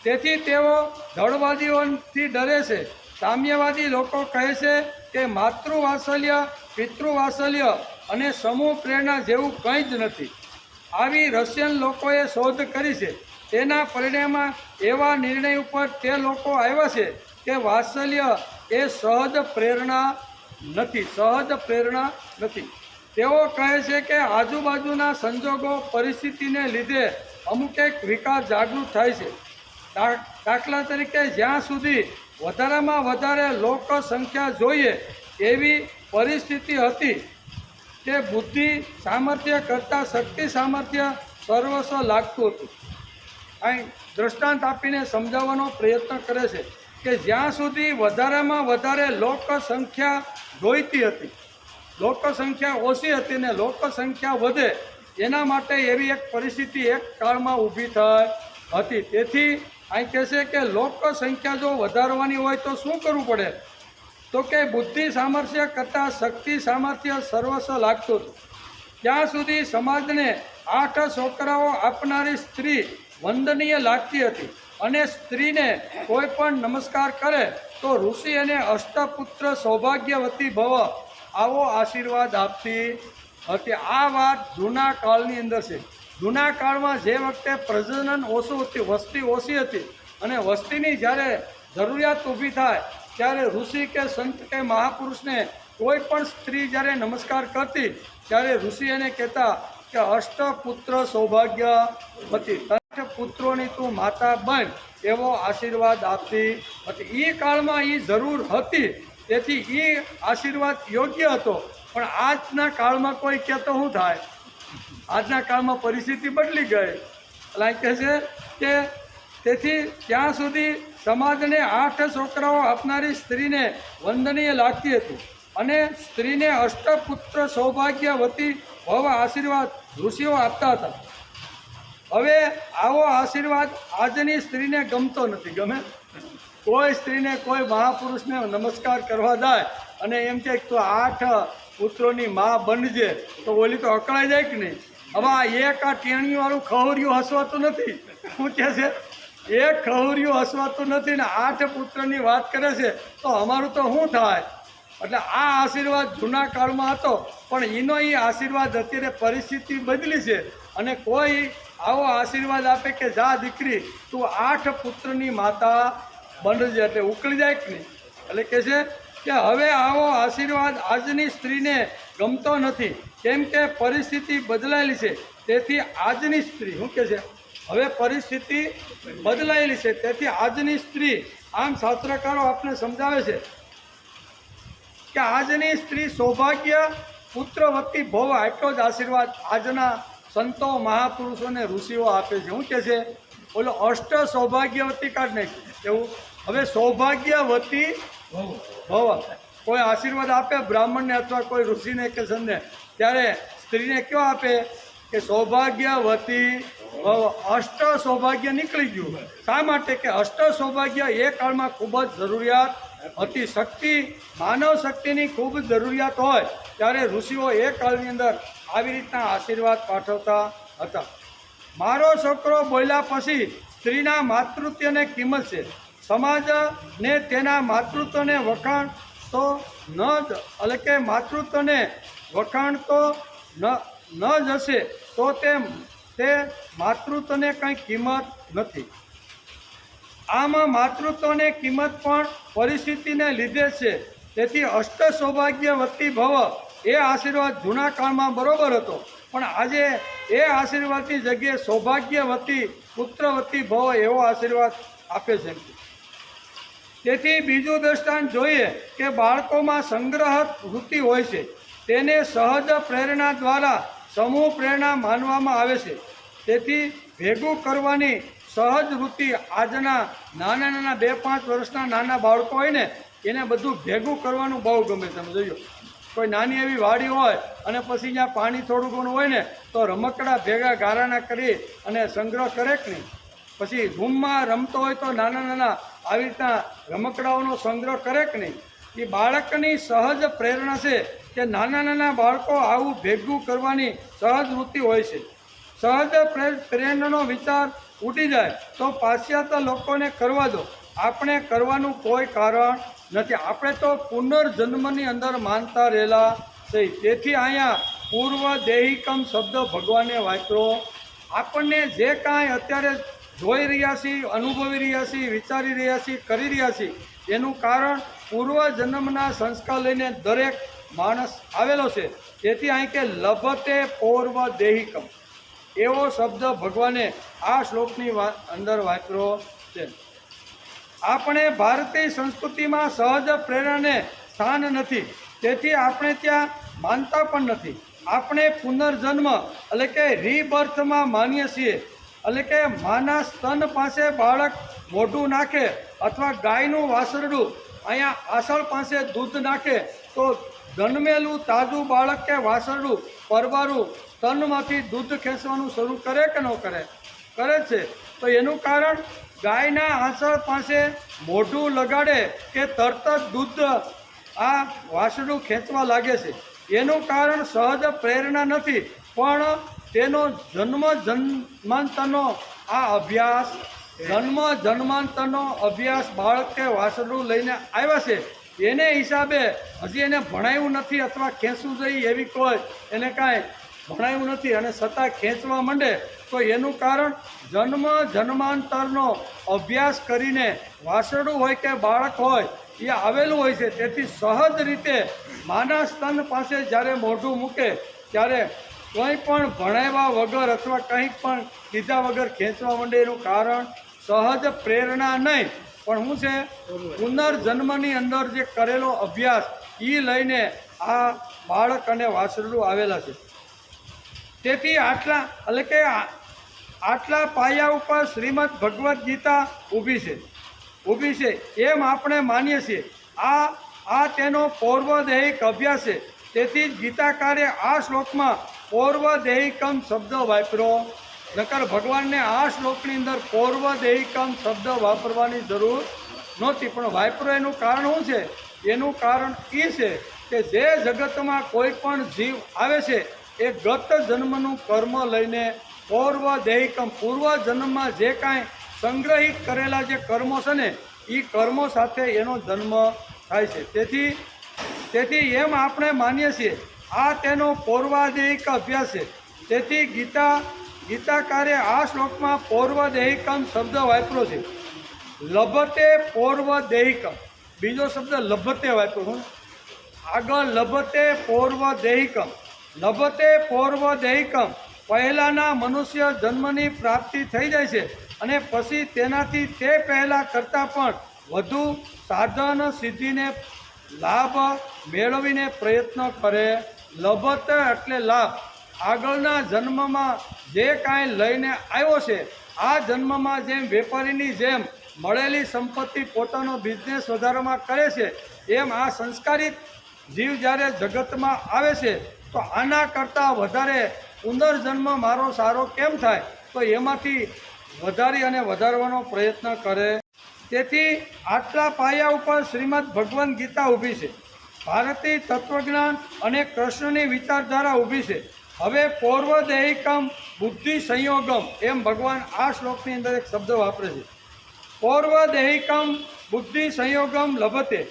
તેથી તેઓ જળવાદીઓથી ડરે છે. સામ્યવાદી લોકો કહે છે કે માતૃવાત્સલ્ય, પિતૃવાત્સલ્ય અને સમૂહ પ્રેરણા જેવું કંઈ જ નથી. આવી રશિયન લોકોએ શોધ કરી છે. તેના પરિણામમાં એવા નિર્ણય ઉપર તે લોકો આવ્યા છે કે વાત્સલ્ય એ સહજ પ્રેરણા નથી. તેઓ કહે છે કે આજુબાજુના સંજોગો પરિસ્થિતિને લીધે અમુક એક વિકાર જાગૃત થાય છે. દાખલા તરીકે જ્યાં સુધી વધારેમાં વધારે લોક સંખ્યા જોઈએ એવી પરિસ્થિતિ હતી તે બુદ્ધિ સામર્થ્ય કરતાં શક્તિ સામર્થ્ય સર્વસ્વ લાગતું હતું. અહીં દૃષ્ટાંત આપીને સમજાવવાનો પ્રયત્ન કરે છે કે જ્યાં સુધી વધારેમાં વધારે લોક સંખ્યા જોઈતી હતી, લોક સંખ્યા ઓછી હતી ને લોક સંખ્યા વધે એના માટે એવી એક પરિસ્થિતિ એક કાળમાં ઊભી થઈ હતી. તેથી અહીં કહે છે કે લોક સંખ્યા જો વધારવાની હોય તો શું કરવું પડે? તો કે બુદ્ધિ સામર્થ્ય કરતાં શક્તિ સામર્થ્ય સર્વસ્વ લાગતું હતું. ત્યાં સુધી સમાજને 8 છોકરાઓ આપનારી સ્ત્રી વંદનીય લાગતી હતી અને સ્ત્રીને કોઈ પણ નમસ્કાર કરે તો ઋષિ એને અષ્ટપુત્ર સૌભાગ્યવતી ભવ આવો આશીર્વાદ આપતી હતી. આ વાત જૂના કાળની અંદર છે. જૂના કાળમાં જે વખતે પ્રજનન ઓછું હતું, વસ્તી ઓછી હતી અને વસ્તીની જ્યારે જરૂરિયાત ઊભી થાય ત્યારે ઋષિ કે સંત કે મહાપુરુષને કોઈ પણ સ્ત્રી જ્યારે નમસ્કાર કરતી ત્યારે ઋષિ એને કહેતા કે અષ્ટપુત્ર સૌભાગ્યવતી, 8 પુત્રોની તું માતા બન એવો આશીર્વાદ આપતી હતી. એ કાળમાં એ જરૂર હતી, તેથી એ આશીર્વાદ યોગ્ય હતો. પણ આજના કાળમાં કોઈ કહેતો શું થાય? આજના કાળમાં પરિસ્થિતિ બદલી ગઈ. એટલે અહીં કહે છે કે તેથી ત્યાં સુધી સમાજને 8 છોકરાઓ આપનારી સ્ત્રીને વંદનીય લાગતી હતી અને સ્ત્રીને અષ્ટપુત્ર સૌભાગ્યવતી ભવ આશીર્વાદ ઋષિઓ આપતા હતા. હવે આવો આશીર્વાદ આજની સ્ત્રીને ગમતો નથી. ગમે કોઈ સ્ત્રીને કોઈ મહાપુરુષને નમસ્કાર કરવા જાય અને એમ કે તો 8 પુત્રોની મા બનજે, તો ઓલી તો અકળાઈ જાય કે નહીં. હવે આ એક આ ટેણીવાળું ખવરિયું હસવાતું નથી. શું કહે છે? એક ખવરિયું હસવાતું નથી ને 8 પુત્રની વાત કરે છે, તો અમારું તો શું થાય? એટલે આ આશીર્વાદ જૂના કાળમાં હતો, પણ એનો એ આશીર્વાદ અત્યારે પરિસ્થિતિ બદલી છે અને કોઈ આવો આશીર્વાદ આપે કે જા દીકરી તું 8 પુત્રની માતા બનજે, એટલે ઉકળી જાય કે નહીં. એટલે કહે છે કે હવે આવો આશીર્વાદ આજની સ્ત્રીને ગમતો નથી, કેમ કે પરિસ્થિતિ બદલાયેલી છે. તેથી આજની સ્ત્રી શું કહે છે? હવે પરિસ્થિતિ બદલાયેલી છે, તેથી આજની સ્ત્રી, આમ શાસ્ત્રકારો આપણે સમજાવે છે કે આજની સ્ત્રી સૌભાગ્ય પુત્રવતી ભવ, આટલો જ આશીર્વાદ આજના સંતો મહાપુરુષોને ઋષિઓ આપે છે. શું કહે છે? બોલો અષ્ટ સૌભાગ્યવતી કાઢ નાખી એવું. હવે સૌભાગ્યવતી ભવ કોઈ આશીર્વાદ આપે બ્રાહ્મણને અથવા કોઈ ઋષિને કે સંતને, ત્યારે સ્ત્રીને કયો આપે કે સૌભાગ્યવતી ભવ. અષ્ટ સૌભાગ્ય નીકળી ગયું. શા માટે? કે અષ્ટ સૌભાગ્ય એ કાળમાં ખૂબ જ જરૂરિયાત હતી. શક્તિ, માનવ શક્તિની ખૂબ જરૂરિયાત હોય ત્યારે ઋષિઓ એ કાળની અંદર આવી રીતના આશીર્વાદ પાઠવતા હતા. મારો છોકરો બોલ્યા પછી સ્ત્રીના માતૃત્વને કિંમત છે. સમાજને તેના માતૃત્વને વખાણતો ન જ, એટલે કે માતૃત્વને વખાણતો ન જ હશે તો તે માતૃત્વને કંઈ કિંમત નથી. આમાં માતૃત્વને કિંમત પણ પરિસ્થિતિને લીધે છે. તેથી અષ્ટ સૌભાગ્યવતી ભવ એ આશીર્વાદ જૂના કાળમાં બરોબર હતો, પણ આજે એ આશીર્વાદની જગ્યાએ સૌભાગ્યવતી પુત્રવતી ભવ એવો આશીર્વાદ આપે છે. તેથી બીજું દ્રષ્ટાંત જોઈએ કે બાળકોમાં સંગ્રહ વૃત્તિ હોય છે, તેને સહજ પ્રેરણા દ્વારા સમૂહ પ્રેરણા માનવામાં આવે છે. તેથી ભેગું કરવાની સહજ વૃત્તિ આજના નાના 2-5 વર્ષના નાના બાળકો હોય ને, એને બધું ભેગું કરવાનું બહુ ગમે. તમે જોયો કોઈ નાની એવી વાડી હોય અને પછી ત્યાં પાણી થોડું ઘણું હોય ને, તો રમકડા ભેગા ગારાના કરી અને સંગ્રહ કરે કે નહીં. પછી રૂમમાં રમતો હોય તો નાના આવી રીતના રમકડાઓનો સંગ્રહ કરે કે નહીં. એ બાળકની સહજ પ્રેરણા છે કે નાના બાળકો આવું ભેગું કરવાની સહજ વૃત્તિ હોય છે. સહજ પ્રેરણાનો વિચાર ઉડી જાય તો પાશ્ચાત્ય લોકોને કરવા દો, આપણે કરવાનું કોઈ કારણ નથી. આપણે તો પુનર્જન્મની અંદર માનતા રહેલા છે. તેથી અહીંયા પૂર્વ દેહિકમ શબ્દ ભગવાને વાપર્યો. આપણને જે કાંઈ અત્યારે જોઈ રહ્યા છીએ, અનુભવી રહ્યા છીએ, વિચારી રહ્યા છીએ, કરી રહ્યા છીએ, એનું કારણ પૂર્વજન્મના સંસ્કાર લઈને દરેક માણસ આવેલો છે. તેથી અહીં કે લભતે પૂર્વ દેહિકમ એવો શબ્દ ભગવાને આ શ્લોકની અંદર વાપર્યો છે. આપણે ભારતીય સંસ્કૃતિમાં સહજ પ્રેરણાને સ્થાન નથી, તેથી આપણે ત્યાં માનતા પણ નથી. આપણે પુનર્જન્મ એટલે કે રીબર્થમાં માનીએ છીએ. એટલે કે માના સ્તન પાસે બાળક મોઢું નાખે અથવા ગાયનું વાસરડું અહીંયા આસળ પાસે દૂધ નાખે તો જન્મેલું તાજું બાળક કે વાસરડું પરવારું સ્તનમાંથી દૂધ ખેંચવાનું શરૂ કરે કે ન કરે? કરે છે. તો એનું કારણ ગાયના આસળ પાસે મોઢું લગાડે કે તરત જ દૂધ આ વાસરડું ખેંચવા લાગે છે. એનું કારણ સહજ પ્રેરણા નથી, પણ તેનો જન્માંતરનો આ અભ્યાસ, જન્માંતરનો અભ્યાસ બાળક કે વાસરડું લઈને આવ્યા છે, એને હિસાબે હજી એને ભણાવ્યું નથી અથવા ખેંચવું જોઈએ એવી કોઈ એને કાંઈ ભણાવ્યું નથી અને છતાં ખેંચવા માંડે તો એનું કારણ જન્માંતરનો અભ્યાસ કરીને વાસરડું હોય કે બાળક હોય એ આવેલું હોય છે. તેથી સહજ રીતે માના સ્તન પાસે જ્યારે મોઢું મૂકે ત્યારે કંઈ પણ ભણાવ્યા વગર અથવા કંઈ પણ કીધા વગર ખેંચવા માંડે એનું કારણ સહજ પ્રેરણા નહીં, પણ શું છે? પુનર્જન્મની અંદર જે કરેલો અભ્યાસ એ લઈને આ બાળક અને વાસરડું આવેલા છે. તેથી આટલા એટલે કે આટલા પાયા ઉપર શ્રીમદ ભગવદ્ ગીતા ઊભી છે એમ આપણે માનીએ છીએ. આ તેનો પૌર્વદેહિક અભ્યાસ છે. તેથી જ ગીતાકારે આ શ્લોકમાં પૌર્વદેહિકમ શબ્દ વાપર્યો. નકર ભગવાનને આ શ્લોકની અંદર પૌર્વદેહિકમ શબ્દ વાપરવાની જરૂર નહોતી, પણ વાપરો એનું કારણ શું છે? એનું કારણ એ છે કે જે જગતમાં કોઈ પણ જીવ આવે છે એ ગત જન્મનું કર્મ લઈને પૌર્વદેહિકમ પૂર્વ જન્મમાં જે કાંઈ સંગ્રહિત કરેલા જે કર્મો છે ને એ કર્મો સાથે એનો જન્મ થાય છે. તેથી એમ આપણે માનીએ છીએ આ તેનો પૌર્વદેહિક અભ્યાસ છે. તેથી ગીતાકારે આ શ્લોકમાં પૌર્વદેહિકમ શબ્દ વાપર્યો છે. લભતે પૌર્વદેહિકમ, બીજો શબ્દ લભતે વાપર્યો. આગળ લભતે પૌર્વદેહિકમ પહેલાંના મનુષ્ય જન્મની પ્રાપ્તિ થઈ જાય છે અને પછી તેનાથી તે પહેલાં કરતાં પણ વધુ સાધન સિદ્ધિને લાભ મેળવીને પ્રયત્ન કરે. લભત એટલે લાભ. આગળના જન્મમાં જે કાંઈ લઈને આવ્યો છે આ જન્મમાં જેમ વેપારીની જેમ મળેલી સંપત્તિ પોતાનો બિઝનેસ વધારવામાં કરે છે એમ આ સંસ્કારિત જીવ જ્યારે જગતમાં આવે છે તો આના કરતાં વધારે પુનર્જન્મ મારો સારો કેમ થાય, તો એમાંથી વધારી અને વધારવાનો પ્રયત્ન કરે. તેથી આટલા પાયા ઉપર શ્રીમદ ભગવદ્ ગીતા ઊભી છે. ભારતીય તત્વજ્ઞાન અને કૃષ્ણની વિચારધારા ઊભી છે. હવે પૌર્વદેહિકમ બુદ્ધિ સંયોગમ એમ ભગવાન આ શ્લોકની અંદર એક શબ્દ વાપરે છે. પૌર્વદેહિકમ બુદ્ધિ સંયોગમ લભતે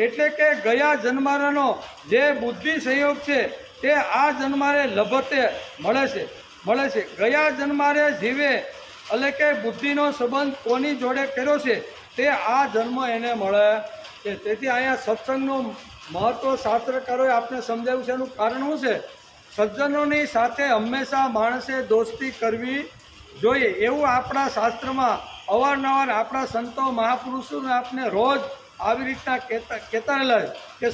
એટલે કે ગયા જન્મારાનો જે બુદ્ધિ સંયોગ છે તે આ જન્મારે લભતે મળે છે. ગયા જન્મારે જીવે એટલે કે બુદ્ધિનો સંબંધ કોની જોડે કર્યો છે તે આ જન્મ એને મળે છે. તેથી અહીંયા સત્સંગનું મહત્ત્વ શાસ્ત્રકારોએ આપણે સમજાવ્યું છે. એનું કારણ શું છે? સજ્જનોની સાથે હંમેશા માણસે દોસ્તી કરવી જોઈએ એવું આપણા શાસ્ત્રમાં અવારનવાર આપણા સંતો મહાપુરુષોને આપણે રોજ આવી રીતના કહેતા રહેલા કે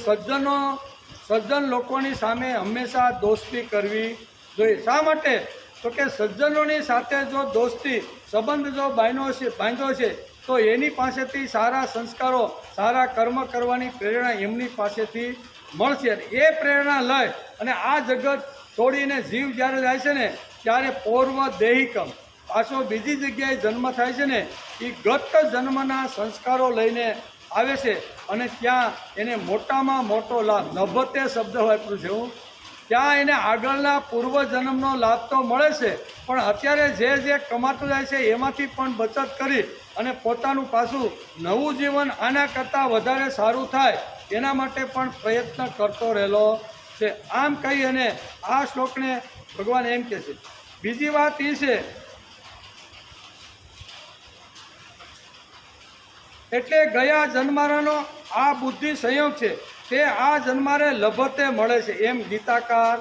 સજ્જન લોકોની સામે હંમેશા દોસ્તી કરવી જોઈએ. શા માટે? તો કે સજ્જનોની સાથે જો દોસ્તી સંબંધ જો બાંધ્યો છે તો એની પાસેથી સારા સંસ્કારો સારા કર્મ કરવાની પ્રેરણા એમની પાસેથી મળશે. એ પ્રેરણા લઈ અને આ જગત છોડીને જીવ જ્યારે જાય છે ને ત્યારે પૌર્વદેહિકમ પાછો બીજી જગ્યાએ જન્મ થાય છે ને એ ગત જન્મના સંસ્કારો લઈને આવે છે અને ત્યાં એને મોટામાં મોટો લાભ નભતે શબ્દ વાપર્યું છે હું, ત્યાં એને આગળના પૂર્વજન્મનો લાભ તો મળે છે પણ અત્યારે જે કમાતું જાય છે એમાંથી પણ બચત કરી અને પોતાનું પાછું નવું જીવન આના કરતાં વધારે સારું થાય એના માટે પણ પ્રયત્ન કરતો રહેલો છે. આમ કહી અને આ શ્લોકને ભગવાન એમ કહે છે. બીજી વાત એ છે એટલે ગયા જન્મારાનો આ બુદ્ધિ સંયોગ છે તે આ જન્મારે લભતે મળે છે. એમ ગીતાકાર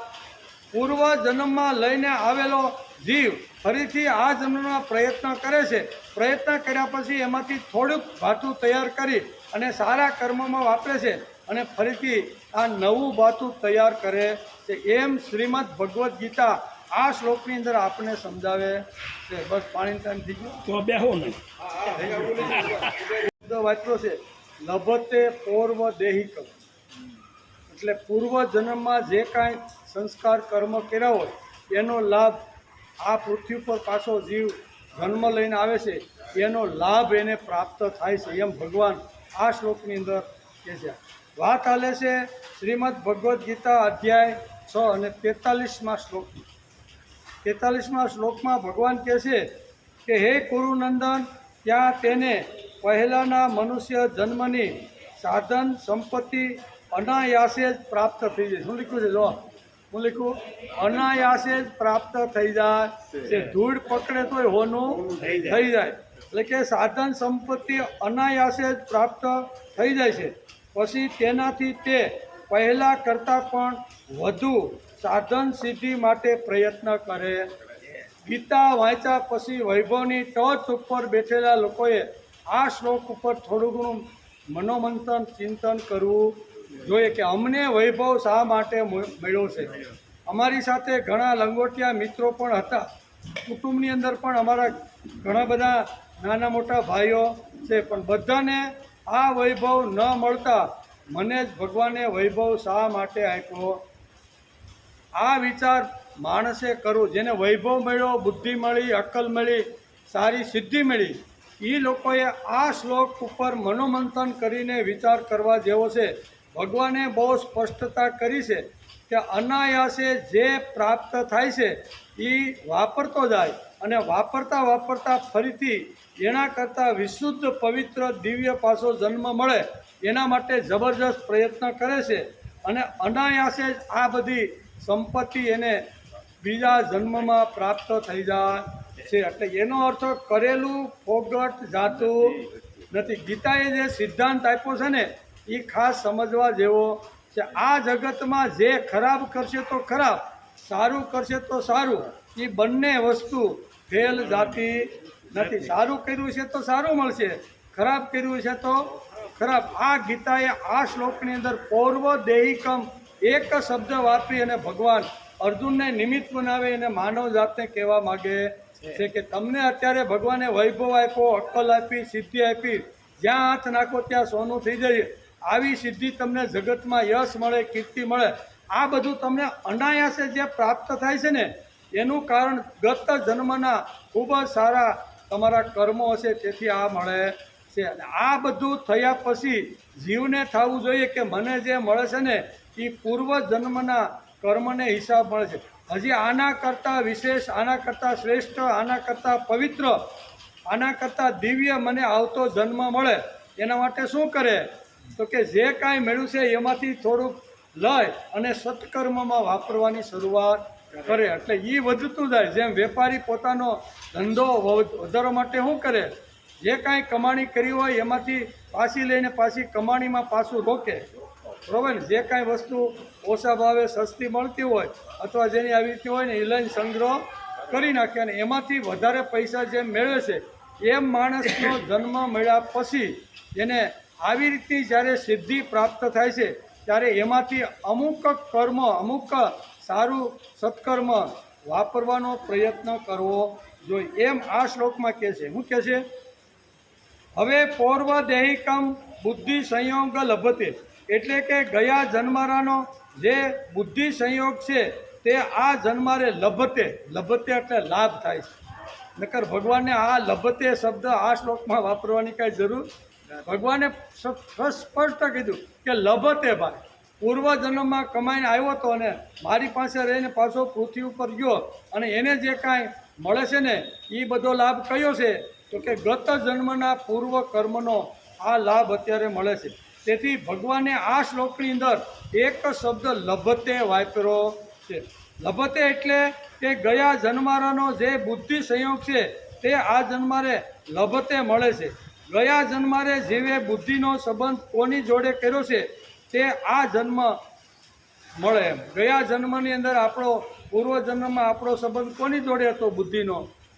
પૂર્વ જન્મમાં લઈને આવેલો જીવ ફરીથી આ જન્મમાં પ્રયત્ન કરે છે. પ્રયત્ન કર્યા પછી એમાંથી થોડુંક ભાતું તૈયાર કરી અને સારા કર્મમાં વાપરે છે અને ફરીથી આ નવું ભાતું તૈયાર કરે છે. એમ શ્રીમદ ભગવદ્ ગીતા આ શ્લોકની અંદર આપણને સમજાવે છે. બસ પાણી ટાઈમ થઈ ગયો તો બેહો ને વાપરો છે લભતે પૌર્વદેહિકમ એટલે પૂર્વ જન્મમાં જે કાંઈ સંસ્કાર કર્મ કર્યા હોય એનો લાભ આ પૃથ્વી પર પાછો જીવ જન્મ લઈને આવે છે એનો લાભ એને પ્રાપ્ત થાય છે એમ ભગવાન આ શ્લોકની અંદર કહે છે. વાત હાલે છે શ્રીમદ ભગવદ્ ગીતા અધ્યાય 6 અને 43મા શ્લોક. 43મા શ્લોકમાં ભગવાન કહે છે કે હે કુરુનંદન, ત્યાં તેને પહેલાંના મનુષ્ય જન્મની સાધન સંપત્તિ અનાયાસે જ પ્રાપ્ત થઈ જાય. શું લખ્યું છે? જો હું લખ્યું અનાયાસે જ પ્રાપ્ત થઈ જાય છે. ધૂળ પકડે તોય હોનું થઈ જાય. એટલે કે સાધન સંપત્તિ અનાયાસે જ પ્રાપ્ત થઈ જાય છે. પછી તેનાથી તે પહેલાં કરતાં પણ વધુ સાધન સિદ્ધિ માટે પ્રયત્ન કરે. ગીતા વાંચ્યા પછી વૈભવની ટોચ ઉપર બેઠેલા લોકોએ આ શ્લોક ઉપર થોડું ઘણું મનોમંથન ચિંતન કરવું જોઈએ કે અમને વૈભવ શા માટે મળ્યો છે. અમારી સાથે ઘણા લંગોટિયા મિત્રો પણ હતા કુટુંબની અંદર પણ અમારા ઘણા બધા નાના મોટા ભાઈઓ છે, પણ બધાને આ વૈભવ ન મળતા મને જ ભગવાને વૈભવ શા માટે આપ્યો? આ વિચાર માણસે કરવું. જેને વૈભવ મળ્યો, બુદ્ધિ મળી, અક્કલ મળી, સારી સિદ્ધિ મળી, એ લોકોએ આ શ્લોક ઉપર મનોમંથન કરીને વિચાર કરવા જેવો છે. ભગવાને બહુ સ્પષ્ટતા કરી છે કે અનાયાસે જે પ્રાપ્ત થાય છે એ વાપરતો જાય, અને વાપરતા વાપરતા ફરીથી એના કરતાં વિશુદ્ધ પવિત્ર દિવ્ય પાછો જન્મ મળે એના માટે જબરજસ્ત પ્રયત્ન કરે છે, અને અનાયાસે જ આ બધી સંપત્તિ એને બીજા જન્મમાં પ્રાપ્ત થઈ જાય છે. એટલે એનો અર્થ કરેલું ફોગટ જાતું નથી. ગીતાએ જે સિદ્ધાંત આપ્યો છે ને એ ખાસ સમજવા જેવો છે. આ જગતમાં જે ખરાબ કરશે તો ખરાબ, સારું કરશે તો સારું, એ બંને વસ્તુ ફેલ જાતી નથી. સારું કર્યું છે તો સારું મળશે, ખરાબ કર્યું છે તો ખરાબ. આ ગીતાએ આ શ્લોકની અંદર પૌર્વ દેહિકમ એક શબ્દ વાપરી અને ભગવાન અર્જુનને નિમિત્ત બનાવે અને માનવ જાતને કહેવા માગે છે કે તમને અત્યારે ભગવાને વૈભવ આપ્યો, અક્કલ આપી, સિદ્ધિ આપી, જ્યાં હાથ નાખો ત્યાં સોનું થઈ જાય. આવી સિદ્ધિ તમને જગતમાં યશ મળે, કીર્તિ મળે, આ બધું તમને અનાયાસે જે પ્રાપ્ત થાય છે ને એનું કારણ ગત જન્મના ખૂબ જ સારા તમારા કર્મો હશે, તેથી આ મળે છે. અને આ બધું થયા પછી જીવને થવું જોઈએ કે મને જે મળે છે ને એ પૂર્વ જન્મના કર્મને હિસાબ મળે છે. હજી આના કરતાં વિશેષ, આના કરતાં શ્રેષ્ઠ, આના કરતાં પવિત્ર, આના કરતાં દિવ્ય મને આવતો જન્મ મળે એના માટે શું કરે? તો કે જે કાંઈ મળ્યું છે એમાંથી થોડુંક લઈ અને સત્કર્મમાં વાપરવાની શરૂઆત કરે. એટલે એ વધતું જાય. જેમ વેપારી પોતાનો ધંધો વધારવા માટે શું કરે? જે કાંઈ કમાણી કરી હોય એમાંથી પાછી લઈને પાછી કમાણીમાં પાછું રોકે, બરાબર ને? જે કાંઈ વસ્તુ ઓછા ભાવે સસ્તી મળતી હોય અથવા જેની આવી રીતે હોય ને એ લઈને સંગ્રહ કરી નાખે, અને એમાંથી વધારે પૈસા જેમ મેળવે છે એમ માણસનો જન્મ મળ્યા પછી એને આવી રીતે જ્યારે સિદ્ધિ પ્રાપ્ત થાય છે ત્યારે એમાંથી અમુક કર્મ, અમુક સારું સત્કર્મ વાપરવાનો પ્રયત્ન કરવો જોઈએ, એમ આ શ્લોકમાં કહે છે. શું કહે છે? હવે પૌર્વ દેહિકમ બુદ્ધિ સંયોગ લભતે, એટલે કે ગયા જન્મારાનો જે બુદ્ધિ સંયોગ છે તે આ જન્મારે લભતે, લભતે એટલે લાભ થાય છે. નકર ભગવાનને આ લભતે શબ્દ આ શ્લોકમાં વાપરવાની કાંઈ જરૂર. ભગવાને સ્પષ્ટ કીધું કે લભતે, ભાઈ પૂર્વ જન્મમાં કમાઈને આવ્યો હતો અને મારી પાસે રહીને પાછો પૃથ્વી ઉપર ગયો અને એને જે કાંઈ મળે છે ને એ બધો લાભ કયો છે? તો કે ગત જન્મના પૂર્વ કર્મનો આ લાભ અત્યારે મળે છે. તેથી ભગવાને આ શ્લોકની અંદર એક શબ્દ લભતે વાપર્યો છે. લભતે એટલે કે ગયા જન્મારાનો જે બુદ્ધિ સંયોગ છે તે આ જન્મારે લભતે મળે છે. ગયા જન્મારે જેવે બુદ્ધિનો સંબંધ કોની જોડે કર્યો છે તે આ જન્મ મળે એમ. ગયા જન્મની અંદર આપણો પૂર્વ જન્મમાં આપણો સંબંધ કોની જોડે હતો? બુદ્ધિનો.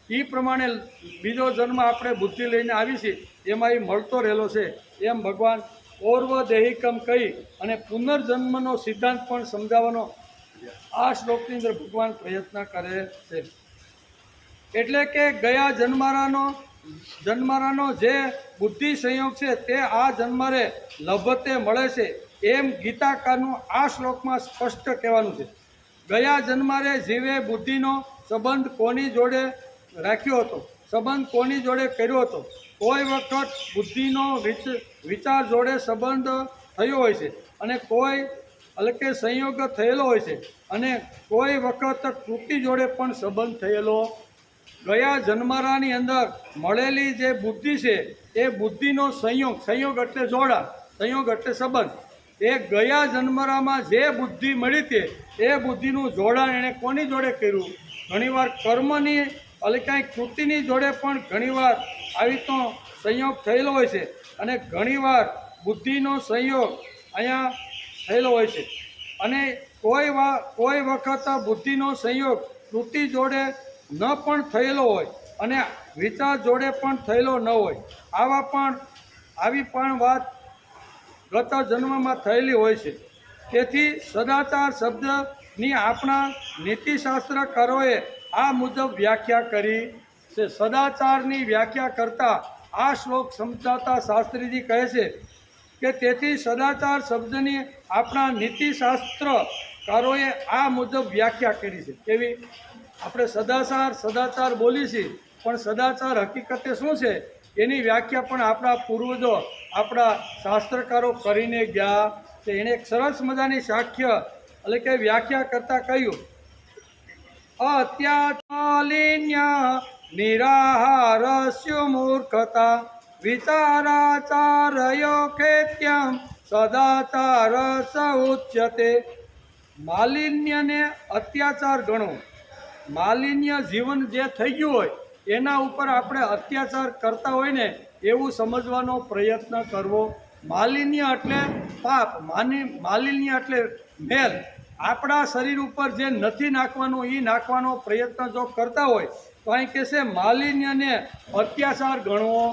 એ પ્રમાણે બીજો જન્મ આપણે બુદ્ધિ લઈને આવી છે એમાં એ મળતો રહેલો છે. એમ ભગવાન પૌર્વ દેહિકમ કહી અને પુનર્જન્મનો સિદ્ધાંત પણ સમજાવવાનો આ શ્લોકની અંદર ભગવાન પ્રયત્ન કરે છે. એટલે કે ગયા જન્મારાનો જે બુદ્ધિ સંયોગ છે તે આ જન્મારે લભતે મળે છે એમ ગીતાકારનું આ શ્લોકમાં સ્પષ્ટ કહેવાનું છે. ગયા જન્મારે જીવે બુદ્ધિનો સંબંધ કોની જોડે રાખ્યો હતો? સંબંધ કોની જોડે કર્યો હતો? કોઈ વખત બુદ્ધિનો વિચાર જોડે સંબંધ થયો હોય છે અને કોઈ એટલે સંયોગ થયેલો હોય છે, અને કોઈ વખત કૃતિ જોડે પણ સંબંધ થયેલો. ગયા જન્મારાની અંદર મળેલી જે બુદ્ધિ છે એ બુદ્ધિનો સંયોગ, સંયોગ એટલે જોડા, સંયોગ એટલે સંબંધ. એ ગયા જન્મારામાં જે બુદ્ધિ મળી હતી એ બુદ્ધિનું જોડાણ એણે કોની જોડે કર્યું? ઘણીવાર કર્મની એટલે કાંઈ કૃતિની જોડે પણ ઘણીવાર આવી તો સંયોગ થયેલો હોય છે, અને ઘણીવાર બુદ્ધિનો સંયોગ અહીંયા થયેલો હોય છે, અને કોઈ વખત બુદ્ધિનો સંયોગ કૃતિ જોડે ન પણ થયેલો હોય અને વિચાર જોડે પણ થયેલો ન હોય. આવી પણ વાત ગત જન્મમાં થયેલી હોય છે. તેથી સદાચાર શબ્દની આપણા નીતિશાસ્ત્રકારોએ આ મુજબ વ્યાખ્યા કરી છે. સદાચારની વ્યાખ્યા કરતાં આ શ્લોક સમજાતા શાસ્ત્રીજી કહે છે કે તેથી સદાચાર શબ્દની આપણા નીતિશાસ્ત્રકારોએ આ મુજબ વ્યાખ્યા કરી છે. કેવી? આપણે સદાચાર બોલી છીએ, પણ સદાચાર હકીકતે શું છે એની વ્યાખ્યા પણ આપણા પૂર્વજો, આપણા શાસ્ત્રકારો કરીને ગયા છે. એણે એક સરસ મજાની સાખ્ય એટલે કે વ્યાખ્યા કરતાં કહ્યું, અત્યાચાલિન્ય નિરાહારસ્ય મૂર્ખતા વિચારાચારયો ખેત્યમ સદાચાર સ ઉચ્યતે. માલિન્યને અત્યાચાર ગણો. માલિન્ય જીવન જે થઈ ગયું હોય એના ઉપર આપણે અત્યાચાર કરતા હોય ને એવું સમજવાનો પ્રયત્ન કરવો. માલિન્ય એટલે પાપ, માલિન્ય એટલે મેલ. આપણા શરીર ઉપર જે નથી નાખવાનું એ નાખવાનો પ્રયત્ન જો કરતા હોય તો અહીં કહે છે માલિન્યને અત્યાચાર ગણવો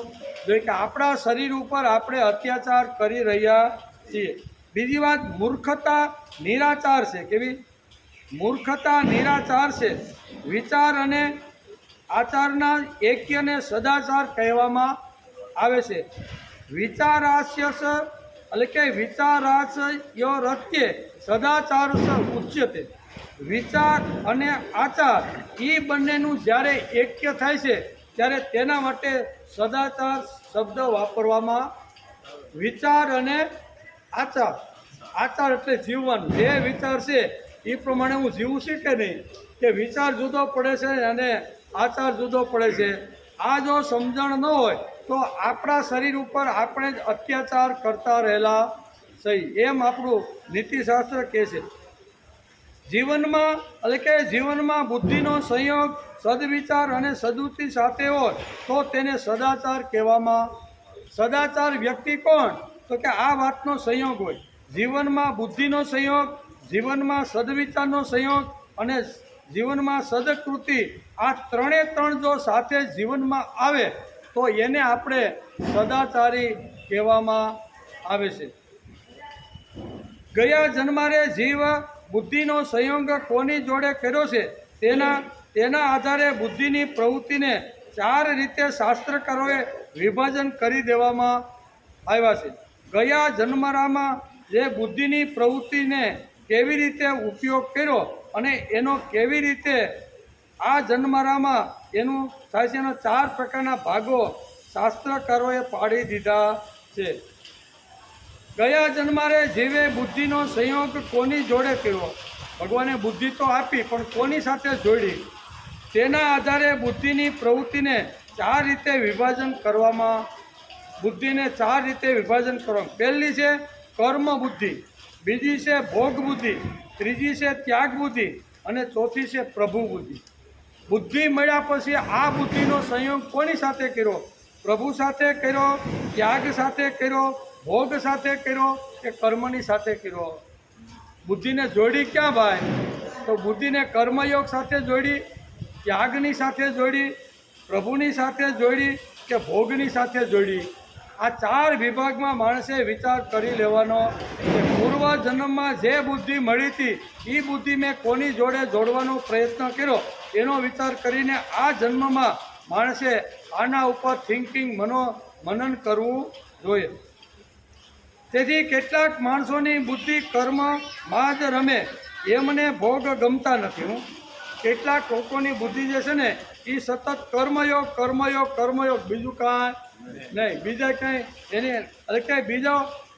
જોઈએ કે આપણા શરીર ઉપર આપણે અત્યાચાર કરી રહ્યા છીએ. બીજી વાત, મૂર્ખતા નિરાચાર છે. કેવી? મૂર્ખતા નિરાચાર છે. વિચાર અને આચારના એક્યને સદાચાર કહેવામાં આવે છે. વિચારાસ્ય એટલે કે વિચારાસ્ય રત્યે સદાચાર ઉચ્યતે. વિચાર અને આચાર એ બંનેનું જ્યારે એક્ય થાય છે ત્યારે તેના માટે સદાચાર શબ્દ વાપરવામાં. વિચાર અને આચાર, આચાર એટલે જીવવાનું. જે વિચાર છે એ પ્રમાણે હું જીવું છું કે નહીં, કે વિચાર જુદો પડે છે અને આચાર જુદો પડે છે. આ જો સમજણ ન હોય તો આપણા શરીર ઉપર આપણે જ અત્યાચાર કરતા રહેલા સહી, એમ આપણું નીતિશાસ્ત્ર કહે છે. જીવનમાં બુદ્ધિનો સંયોગ સદવિચાર અને સદબુદ્ધિ સાથે હોય તો તેને સદાચાર કહેવામાં. સદાચાર વ્યક્તિ કોણ? તો કે આ વાતનો સંયોગ હોય. જીવનમાં બુદ્ધિનો સંયોગ, જીવનમાં સદવિચારનો સંયોગ અને જીવનમાં સદકૃતિ, આ ત્રણ જો સાથે જીવનમાં આવે તો એને આપણે સદાચારી કહેવામાં આવે છે. ગયા જન્મારે જીવ બુદ્ધિનો સંયોગ કોની જોડે કર્યો છે તેના આધારે બુદ્ધિની પ્રવૃત્તિને 4 રીતે શાસ્ત્રકારોએ વિભાજન કરી દેવામાં આવ્યા છે. ગયા જન્મરામાં જે બુદ્ધિની પ્રવૃત્તિને કેવી રીતે ઉપયોગ કર્યો અને એનો કેવી રીતે આ જન્મરામાં એનું થાય છે, એના 4 પ્રકારના ભાગો શાસ્ત્રકારોએ પાડી દીધા છે. ગયા જન્મારે જીવે બુદ્ધિનો સંયોગ કોની જોડે કર્યો? ભગવાને બુદ્ધિ તો આપી પણ કોની સાથે જોડી? તેના આધારે બુદ્ધિની પ્રવૃત્તિને 4 રીતે વિભાજન કરવામાં. બુદ્ધિને 4 રીતે વિભાજન કરવામાં. પહેલી છે કર્મ બુદ્ધિ, બીજી છે ભોગ બુદ્ધિ, ત્રીજી છે ત્યાગ બુદ્ધિ અને ચોથી છે પ્રભુ બુદ્ધિ. બુદ્ધિ મળ્યા પછી આ બુદ્ધિનો સંયોગ કોની સાથે કર્યો? પ્રભુ સાથે કર્યો, ત્યાગ સાથે કર્યો, ભોગ સાથે કર્યો કે કર્મની સાથે કર્યો? બુદ્ધિને જોડી ક્યાં ભાઈ? તો બુદ્ધિને કર્મયોગ સાથે જોડી, ત્યાગની સાથે જોડી, પ્રભુની સાથે જોડી કે ભોગની સાથે જોડી? આ 4 વિભાગમાં માણસે વિચાર કરી લેવાનો કે પૂર્વજન્મમાં જે બુદ્ધિ મળી હતી એ બુદ્ધિ મેં કોની જોડે જોડવાનો પ્રયત્ન કર્યો, એનો વિચાર કરીને આ જન્મમાં માણસે આના ઉપર મનન કરવું જોઈએ. તેથી કેટલાક માણસોની બુદ્ધિ કર્મમાં જ રમે, એમને ભોગ ગમતા નથી. કેટલાક લોકોની બુદ્ધિ જે છે ને એ સતત કર્મયોગ, બીજું કાંઈ નહીં. બીજા કંઈ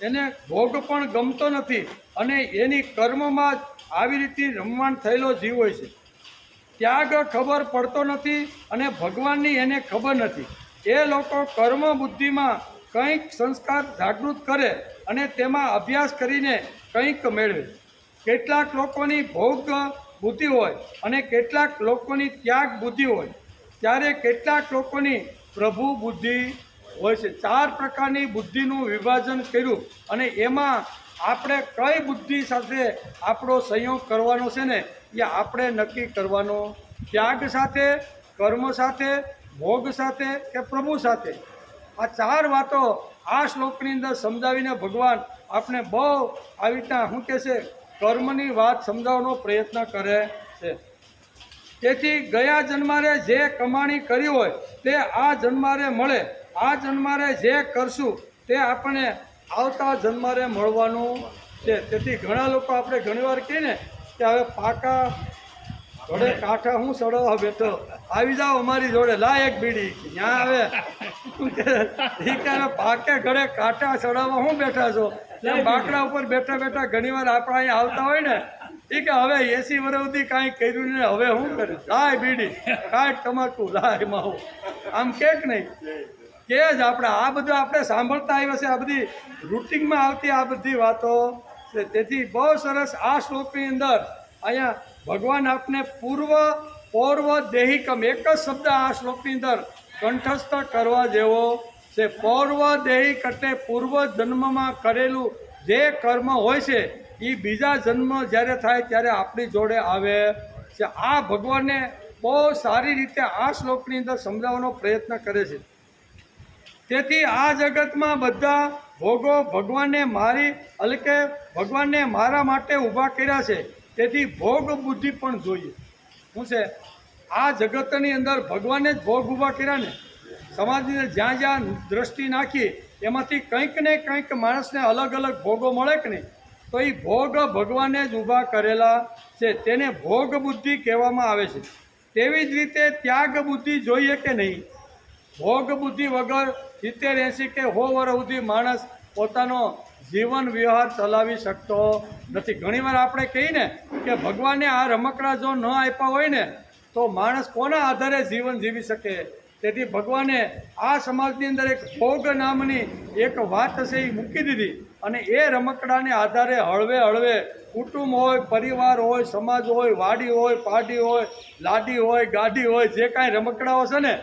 એને ભોગ પણ ગમતો નથી અને એની કર્મમાં જ આવી રીતે રમવાણ થયેલો જીવ હોય છે. ત્યાગ ખબર પડતો નથી અને ભગવાનની એને ખબર નથી. એ લોકો કર્મ બુદ્ધિમાં કંઈક સંસ્કાર જાગૃત કરે અને તેમાં અભ્યાસ કરીને કંઈક મેળવે. કેટલાક લોકોની ભોગ બુદ્ધિ હોય અને કેટલાક લોકોની ત્યાગ બુદ્ધિ હોય, ત્યારે કેટલાક લોકોની પ્રભુ બુદ્ધિ હોય છે. 4 પ્રકારની બુદ્ધિનું વિભાજન કર્યું અને એમાં આપણે કઈ બુદ્ધિ સાથે આપણો સંયોગ કરવાનો છે ને એ આપણે નક્કી કરવાનો. ત્યાગ સાથે, કર્મ સાથે, ભોગ સાથે કે પ્રભુ સાથે. આ 4 વાતો આ શ્લોકની અંદર સમજાવીને ભગવાન આપણે બહુ આવી રીતના શું કહે છે કર્મની વાત સમજાવવાનો પ્રયત્ન કરે છે. તેથી ગયા જન્મારે જે કમાણી કરી હોય તે આ જન્મારે મળે, આ જન્મારે જે કરશું તે આપણે આવતા જન્મારે મળવાનું છે. તેથી ઘણા લોકો આપણે ઘણીવાર કહીએ ને કે હવે પાકા ઘોડે કાંઠા હું સડવા બેઠો, આવી જાઓ અમારી જોડે, લા એક બીડી. ત્યાં આવે એ કે પાકે ઘડે કાંઠા સડાવવા હું બેઠા છો, એમ બાકડા ઉપર બેઠા બેઠા ઘણીવાર આપણે અહીંયા આવતા હોય ને એ કે હવે 80 વર્ષ સુધી કાંઈ કર્યું ને હવે હું કર્યું, લાય બીડી, કાંઈ તમાકુ, લાય માવો, આમ કે નહીં કે જ આપણે આ બધું આપણે સાંભળતા આવ્યા છે, આ બધી રૂટિનમાં આવતી આ બધી વાતો છે. તેથી બહુ સરસ આ શ્લોકની અંદર અહીંયા ભગવાન આપને પૌર્વ દેહિકમ, એક જ શબ્દ આ શ્લોકની અંદર કંઠસ્થ કરવા જેવો છે. પૌર્વ દેહિક એટલે પૂર્વ જન્મમાં કરેલું જે કર્મ હોય છે એ બીજા જન્મ જ્યારે થાય ત્યારે આપણી જોડે આવે છે. આ ભગવાનને બહુ સારી રીતે આ શ્લોકની અંદર સમજાવવાનો પ્રયત્ન કરે છે. તેથી આ જગતમાં બધા ભોગો ભગવાનને મારી એટલે કે ભગવાનને મારા માટે ઊભા કર્યા છે. તેથી ભોગ બુદ્ધિ પણ જોઈએ. શું છે આ જગતની અંદર ભગવાને જ ભોગ ઊભા કર્યા ને, સમાજની અંદર જ્યાં જ્યાં દ્રષ્ટિ નાખી એમાંથી કંઈક ને કંઈક માણસને અલગ અલગ ભોગો મળે કે નહીં, તો એ ભોગ ભગવાને જ ઊભા કરેલા છે, તેને ભોગ બુદ્ધિ કહેવામાં આવે છે. તેવી જ રીતે ત્યાગ બુદ્ધિ જોઈએ કે નહીં. ભોગ બુદ્ધિ વગર 70-80 કે 100 વર્ષ સુધી માણસ પોતાનો જીવન વ્યવહાર ચલાવી શકતો નથી. ઘણીવાર આપણે કહીએ ને કે ભગવાને આ રમકડા જો ન આપ્યા હોય ને તો માણસ કોના આધારે જીવન જીવી શકે. તેથી ભગવાને આ સમાજની અંદર એક ભોગ નામની એક વાત છે એ મૂકી દીધી અને એ રમકડાને આધારે હળવે હળવે કુટુંબ હોય, પરિવાર હોય, સમાજ હોય, વાડી હોય, પાડી હોય, લાડી હોય, ગાડી હોય, જે કાંઈ રમકડાઓ છે ને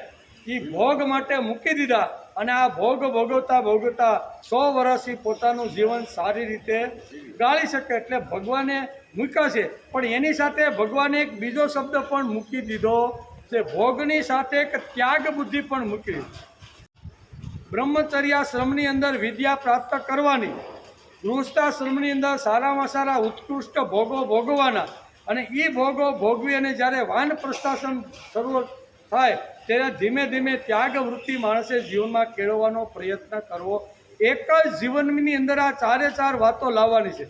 એ ભોગ માટે મૂકી દીધા અને આ ભોગ ભોગવતા ભોગવતા 100 વર્ષથી પોતાનું જીવન સારી રીતે ગાળી શકે. એટલે ભગવાને મૂક્યા છે, પણ એની સાથે ભગવાને એક બીજો શબ્દ પણ મૂકી દીધો છે. ભોગની સાથે એક ત્યાગ બુદ્ધિ પણ મૂકી. બ્રહ્મચર્યાશ્રમની અંદર વિદ્યા પ્રાપ્ત કરવાની, ગૃહસ્થાશ્રમની અંદર સારામાં સારા ઉત્કૃષ્ટ ભોગો ભોગવવાના અને એ ભોગો ભોગવી અને જ્યારે વાનપ્રસ્થાશ્રમ શરૂ થાય ત્યારે ધીમે ધીમે ત્યાગ વૃત્તિ માણસે જીવનમાં કેળવવાનો પ્રયત્ન કરવો. એક જ જીવનની અંદર આ 4 વાતો લાવવાની છે.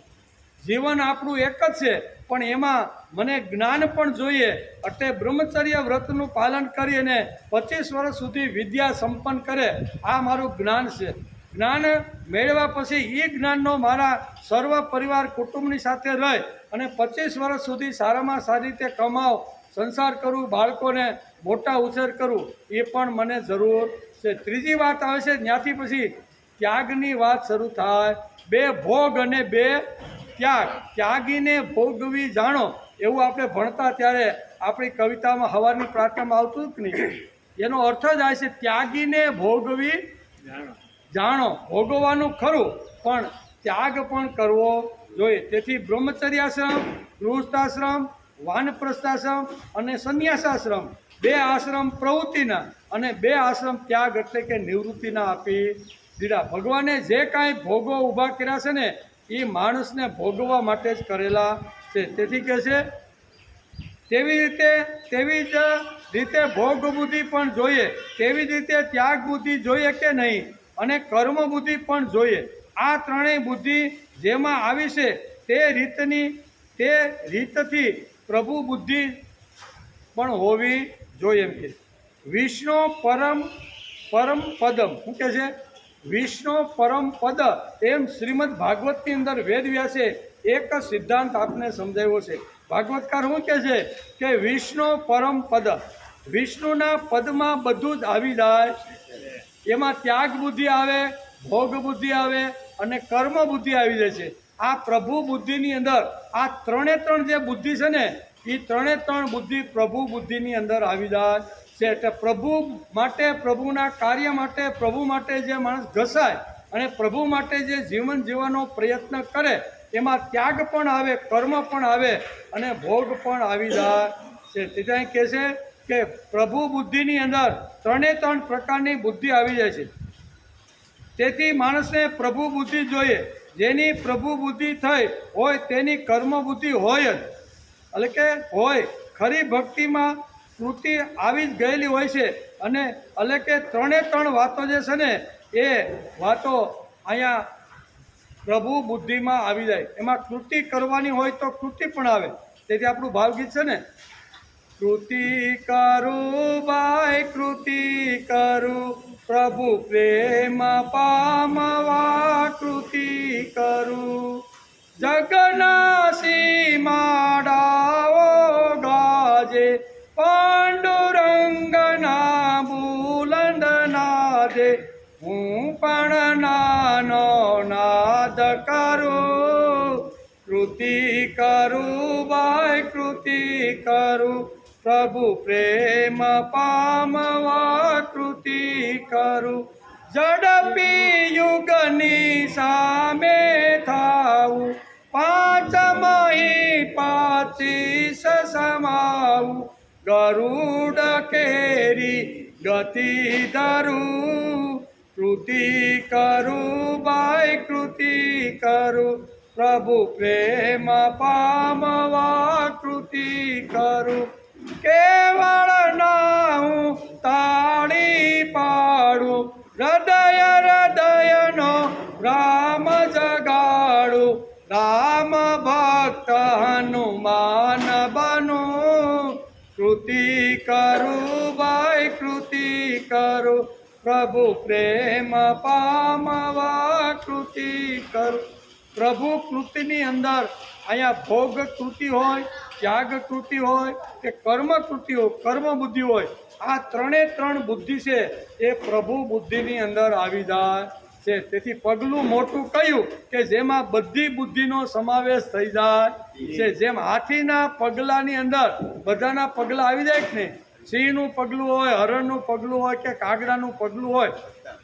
જીવન આપણું એક જ છે, પણ એમાં મને જ્ઞાન પણ જોઈએ. એટલે બ્રહ્મચર્ય વ્રતનું પાલન કરી અને 25 વર્ષ સુધી વિદ્યા સંપન્ન કરે, આ મારું જ્ઞાન છે. જ્ઞાન મેળવ્યા પછી એ જ્ઞાનનો મારા સર્વ પરિવાર કુટુંબની સાથે રહે અને 25 વર્ષ સુધી સારામાં સારી રીતે કમાવ, સંસાર કરું, બાળકોને મોટા ઉછેર કરું, એ પણ મને જરૂર છે. ત્રીજી વાત આવે છે, ત્યાંથી પછી ત્યાગની વાત શરૂ થાય. 2 ભોગ અને 2 ત્યાગ. ત્યાગીને ભોગવી જાણો, એવું આપણે ભણતા ત્યારે આપણી કવિતામાં હવારની પ્રાર્થનામાં આવતું કે નહીં. એનો અર્થ જ આવે છે ત્યાગીને ભોગવી જાણો. ભોગવવાનું ખરું પણ ત્યાગ પણ કરવો જોઈએ. તેથી બ્રહ્મચર્યાશ્રમ, ગૃહસ્થાશ્રમ, વાનપ્રસ્થાશ્રમ અને સંન્યાસાશ્રમ 2 આશ્રમ પ્રવૃત્તિના અને 2 આશ્રમ ત્યાગ એટલે કે નિવૃત્તિના આપી દીધા. ભગવાને જે કાંઈ ભોગો ઊભા કર્યા છે ને એ માણસને ભોગવવા માટે જ કરેલા છે. તેથી કહે છે તેવી જ રીતે ભોગ બુદ્ધિ પણ જોઈએ, તેવી જ રીતે ત્યાગ બુદ્ધિ જોઈએ કે નહીં અને કર્મ બુદ્ધિ પણ જોઈએ. આ ત્રણેય બુદ્ધિ જેમાં આવી છે તે રીતથી પ્રભુ બુદ્ધિ પણ હોવી જોઈએ. એમ કે વિષ્ણુ પરમ પદમ, શું કહે છે? વિષ્ણુ પરમ પદ. એમ શ્રીમદ ભાગવતની અંદર વેદવ્યાસે એક જ સિદ્ધાંત આપને સમજાવ્યો છે. ભાગવતકાર શું કહે છે કે વિષ્ણુ પરમ પદ, વિષ્ણુના પદમાં બધું જ આવી જાય. એમાં ત્યાગ બુદ્ધિ આવે, ભોગ બુદ્ધિ આવે અને કર્મ બુદ્ધિ આવી જાય છે. આ પ્રભુ બુદ્ધિની અંદર આ 3 જે બુદ્ધિ છે ને એ 3 બુદ્ધિ પ્રભુ બુદ્ધિની અંદર આવી જાય છે. એટલે પ્રભુ માટે, પ્રભુના કાર્ય માટે, પ્રભુ માટે જે માણસ ઘસાય અને પ્રભુ માટે જે જીવન જીવવાનો પ્રયત્ન કરે એમાં ત્યાગ પણ આવે, કર્મ પણ આવે અને ભોગ પણ આવી જાય છે. તેથી કહે છે કે પ્રભુ બુદ્ધિની અંદર 3 પ્રકારની બુદ્ધિ આવી જાય છે. તેથી માણસને પ્રભુ બુદ્ધિ જોઈએ. જેની પ્રભુ બુદ્ધિ થઈ હોય તેની કર્મ બુદ્ધિ હોય જ, એટલે કે હોય ખરી ભક્તિમાં કૃતિ આવી જ ગયેલી હોય છે અને એટલે કે ત્રણે ત્રણ વાતો જે છે ને એ વાતો અહીંયા પ્રભુ બુદ્ધિમાં આવી જાય. એમાં કૃતિ કરવાની હોય તો કૃતિ પણ આવે. તેથી આપણું ભાવગીત છે ને, કૃતિ કરું ભાઈ કૃતિ કરું, પ્રભુ પ્રેમ પામવા કૃતિ કરું, જગના સીમાડાઓ ગાજે, પાંડુરંગના બુલંદ નાદે, હું પણ નાનો નાદ કરું, કૃતિ કરું ભાઈ કૃતિ કરું, પ્રભુ પ્રેમ પામવા કૃતિ કરું, ઝડપી યુગની સામે થાવું, પાંચમહી 25 સમાવું, ગરુડ કેરી ગતિ ધરું, કૃતિ કરું ભાઈ કૃતિ કરું, પ્રભુ પ્રેમ પામવા કૃતિ કરું, કેવળ ના હું તાળી પાડું, હૃદય હૃદયનો રામ જગાડું, રામ ભક્ત હનુમાન બનું, કૃતિ કરું ભાઈ કૃતિ કરું, પ્રભુ પ્રેમ પામવા કૃતિ કરું. પ્રભુ કૃતિની અંદર અહીંયા ભોગ કૃતિ હોય, ત્યાગ કૃતિ હોય કે કર્મ કૃતિ હોય, કર્મ બુદ્ધિ હોય, આ ત્રણે ત્રણ બુદ્ધિ છે એ પ્રભુ બુદ્ધિની અંદર આવી જાય છે. તેથી પગલું મોટું કયું કે જેમાં બધી બુદ્ધિનો સમાવેશ થઈ જાય છે. જેમ હાથીના પગલાની અંદર બધાના પગલાં આવી જાય કે નહીં, સિંહનું પગલું હોય, હરણનું પગલું હોય કે કાગડાનું પગલું હોય,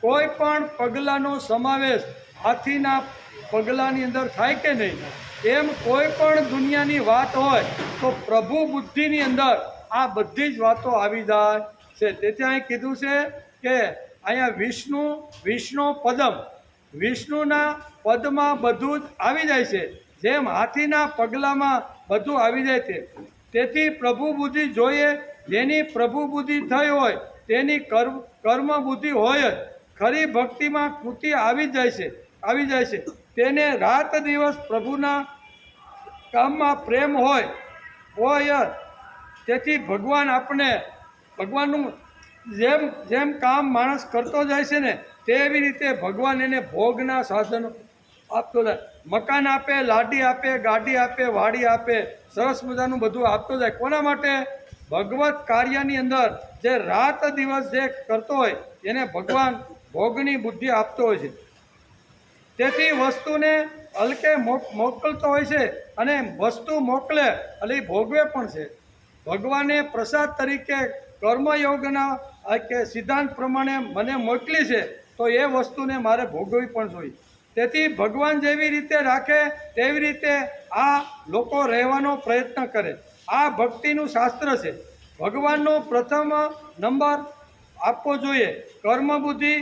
કોઈ પણ પગલાંનો સમાવેશ હાથીના પગલાંની અંદર થાય કે નહીં, એમ કોઈ પણ દુનિયાની વાત હોય તો પ્રભુ બુદ્ધિની અંદર આ બધી જ વાતો આવી જાય છે. તેથી અહીં કીધું છે કે અહીંયા વિષ્ણુ પદમ, વિષ્ણુના પદમાં બધું જ આવી જાય છે, જેમ હાથીના પગલામાં બધું આવી જાય છે. તેથી પ્રભુ બુદ્ધિ જોઈએ, જેની પ્રભુ બુદ્ધિ થઈ હોય તેની કર્મ બુદ્ધિ હોય જ. ખરી ભક્તિમાં કૃતિ આવી જાય છે. તેને રાત દિવસ પ્રભુના કામમાં પ્રેમ હોય. તેથી ભગવાનનું જેમ કામ માણસ કરતો જાય છે ને તેવી રીતે ભગવાન એને ભોગના સાધનો આપતો જાય. મકાન આપે, લાડી આપે, ગાડી આપે, વાડી આપે, સરસ મજાનું બધું આપતો જાય. કોના માટે? ભગવત કાર્યની અંદર જે રાત દિવસ જે કરતો હોય એને ભગવાન ભોગની બુદ્ધિ આપતો હોય છે. તેથી વસ્તુને હલકે મોકલતો હોય છે અને વસ્તુ મોકલે એટલે એ ભોગવે પણ છે. ભગવાને પ્રસાદ તરીકે કર્મયોગના કે સિદ્ધાંત પ્રમાણે મને મોકલી છે તો એ વસ્તુને મારે ભોગવવી પણ જોઈએ. તેથી ભગવાન જેવી રીતે રાખે તેવી રીતે આ લોકો રહેવાનો પ્રયત્ન કરે. આ ભક્તિનું શાસ્ત્ર છે. ભગવાનનો પ્રથમ નંબર આપવો જોઈએ. કર્મ બુદ્ધિ,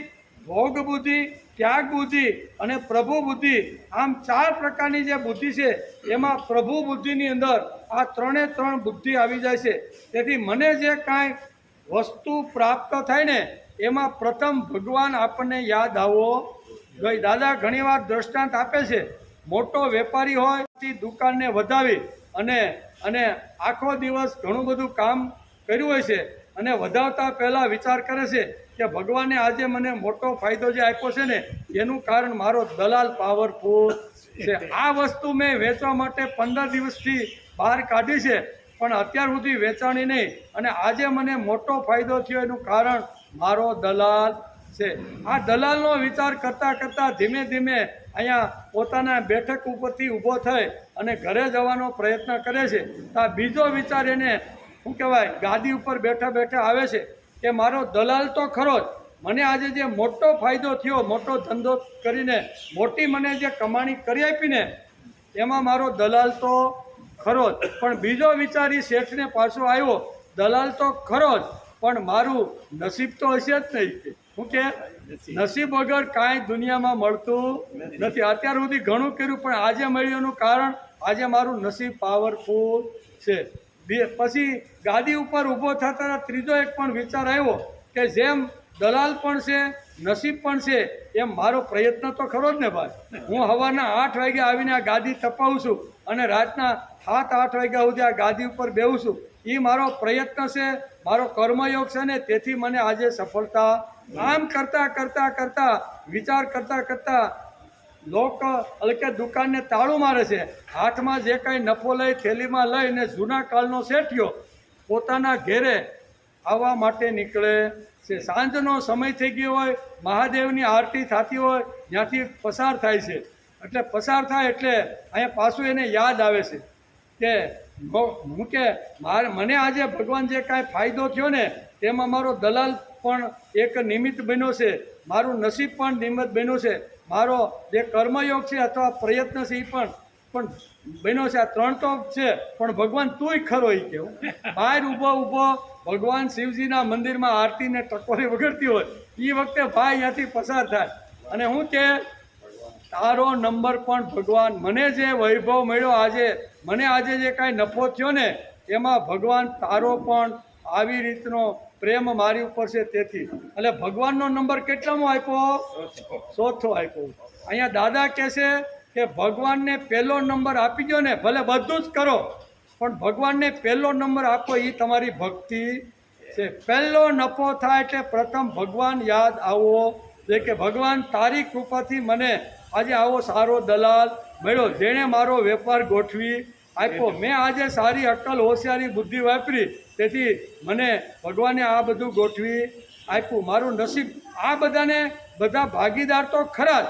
ભોગ બુદ્ધિ, ત્યાગ બુદ્ધિ અને પ્રભુ બુદ્ધિ, આમ 4 પ્રકારની જે બુદ્ધિ છે એમાં પ્રભુ બુદ્ધિની અંદર આ ત્રણે ત્રણ બુદ્ધિ આવી જાય છે. તેથી મને જે કાંઈ વસ્તુ પ્રાપ્ત થાય ને એમાં પ્રથમ ભગવાન આપણને યાદ આવવો જોઈએ. દાદા ઘણીવાર દ્રષ્ટાંત આપે છે. મોટો વેપારી હોય તે દુકાનને વધાવી અને આખો દિવસ ઘણું બધું કામ કર્યું હોય છે અને વધાવતા પહેલાં વિચાર કરે છે કે ભગવાને આજે મને મોટો ફાયદો જે આપ્યો છે ને એનું કારણ મારો દલાલ પાવરફુલ છે. આ વસ્તુ મેં વેચવા માટે 15 દિવસથી બહાર કાઢી છે પણ અત્યાર સુધી વેચાણી નહીં અને આજે મને મોટો ફાયદો થયો એનું કારણ મારો દલાલ છે. આ દલાલનો વિચાર કરતાં ધીમે ધીમે અહીંયા પોતાના બેઠક ઉપરથી ઊભો થઈ અને ઘરે જવાનો પ્રયત્ન કરે છે. તો આ બીજો વિચાર એને શું કહેવાય, ગાદી ઉપર બેઠા આવે છે કે મારો દલાલ તો ખરો જ, મને આજે જે મોટો ફાયદો થયો, મોટો ધંધો કરીને મોટી મને જે કમાણી કરી આપીને એમાં મારો દલાલ તો ખરો જ. પણ બીજો વિચાર એ શેઠને પાછો આવ્યો, દલાલ તો ખરો જ પણ મારું નસીબ તો હશે જ નહીં. શું કે નસીબ વગર કાંઈ દુનિયામાં મળતું નથી. અત્યાર સુધી ઘણું કર્યું પણ આજે મળ્યું એનું કારણ આજે મારું નસીબ પાવરફુલ છે. પછી ગાદી ઉપર ઊભો થતા ત્રીજો એક પણ વિચાર આવ્યો કે જેમ દલાલ પણ છે, નસીબ પણ છે, એમ મારો પ્રયત્ન તો ખરો જ ને ભાઈ. હું સવારના 8 વાગે આવીને આ ગાદી તપાવું છું અને રાતના 7-8 વાગ્યા સુધી આ ગાદી ઉપર બેહું છું. એ મારો પ્રયત્ન છે, મારો કર્મયોગ છે ને, તેથી મને આજે સફળતા. આમ કરતાં કરતાં કરતાં વિચાર કરતાં કરતાં એટલે કે દુકાનને તાળું મારે છે. હાથમાં જે કાંઈ નફો લઈ થેલીમાં લઈને જૂના કાળનો શેઠિયો પોતાના ઘેરે આવવા માટે નીકળે છે. સાંજનો સમય થઈ ગયો હોય, મહાદેવની આરતી થતી હોય, ત્યાંથી પસાર થાય છે. એટલે પસાર થાય એટલે અહીંયા પાછું એને યાદ આવે છે કે હું કે મને આજે ભગવાન જે કાંઈ ફાયદો થયો ને તેમાં મારો દલાલ પણ એક નિમિત્ત બન્યો છે, મારું નસીબ પણ નિમિત્ત બન્યું છે, મારો જે કર્મયોગ છે અથવા પ્રયત્ન છે એ પણ બન્યો છે. આ 3 તો છે, પણ ભગવાન તુંય ખરો એ કેવું. બહાર ઊભો ભગવાન શિવજીના મંદિરમાં આરતીને ટકોરી વગડતી હોય એ વખતે ભાઈ અહીંયાથી પસાર થાય અને હું કે તારો નંબર પણ ભગવાન, મને જે વૈભવ મળ્યો આજે, મને આજે જે કાંઈ નફો થયો ને એમાં ભગવાન તારો પણ આવી રીતનો પ્રેમ મારી ઉપર છે. તેથી એટલે ભગવાનનો નંબર કેટલામો આપ્યો? 4થો આપ્યો. અહીંયા દાદા કહે છે કે ભગવાનને પહેલો નંબર આપી દો ને, ભલે બધું જ કરો પણ ભગવાનને પહેલો નંબર આપો, એ તમારી ભક્તિ છે. પહેલો નફો થાય એટલે પ્રથમ ભગવાન યાદ આવવો જે કે ભગવાન તારી કૃપાથી મને આજે આવો સારો દલાલ મળ્યો, જેણે મારો વેપાર ગોઠવી આપ્યો. મેં આજે સારી અક્કલ, હોશિયારી, બુદ્ધિ વાપરી, તેથી મને ભગવાને આ બધું ગોઠવી આપ્યું. મારું નસીબ. આ બધા ભાગીદાર તો ખરા જ,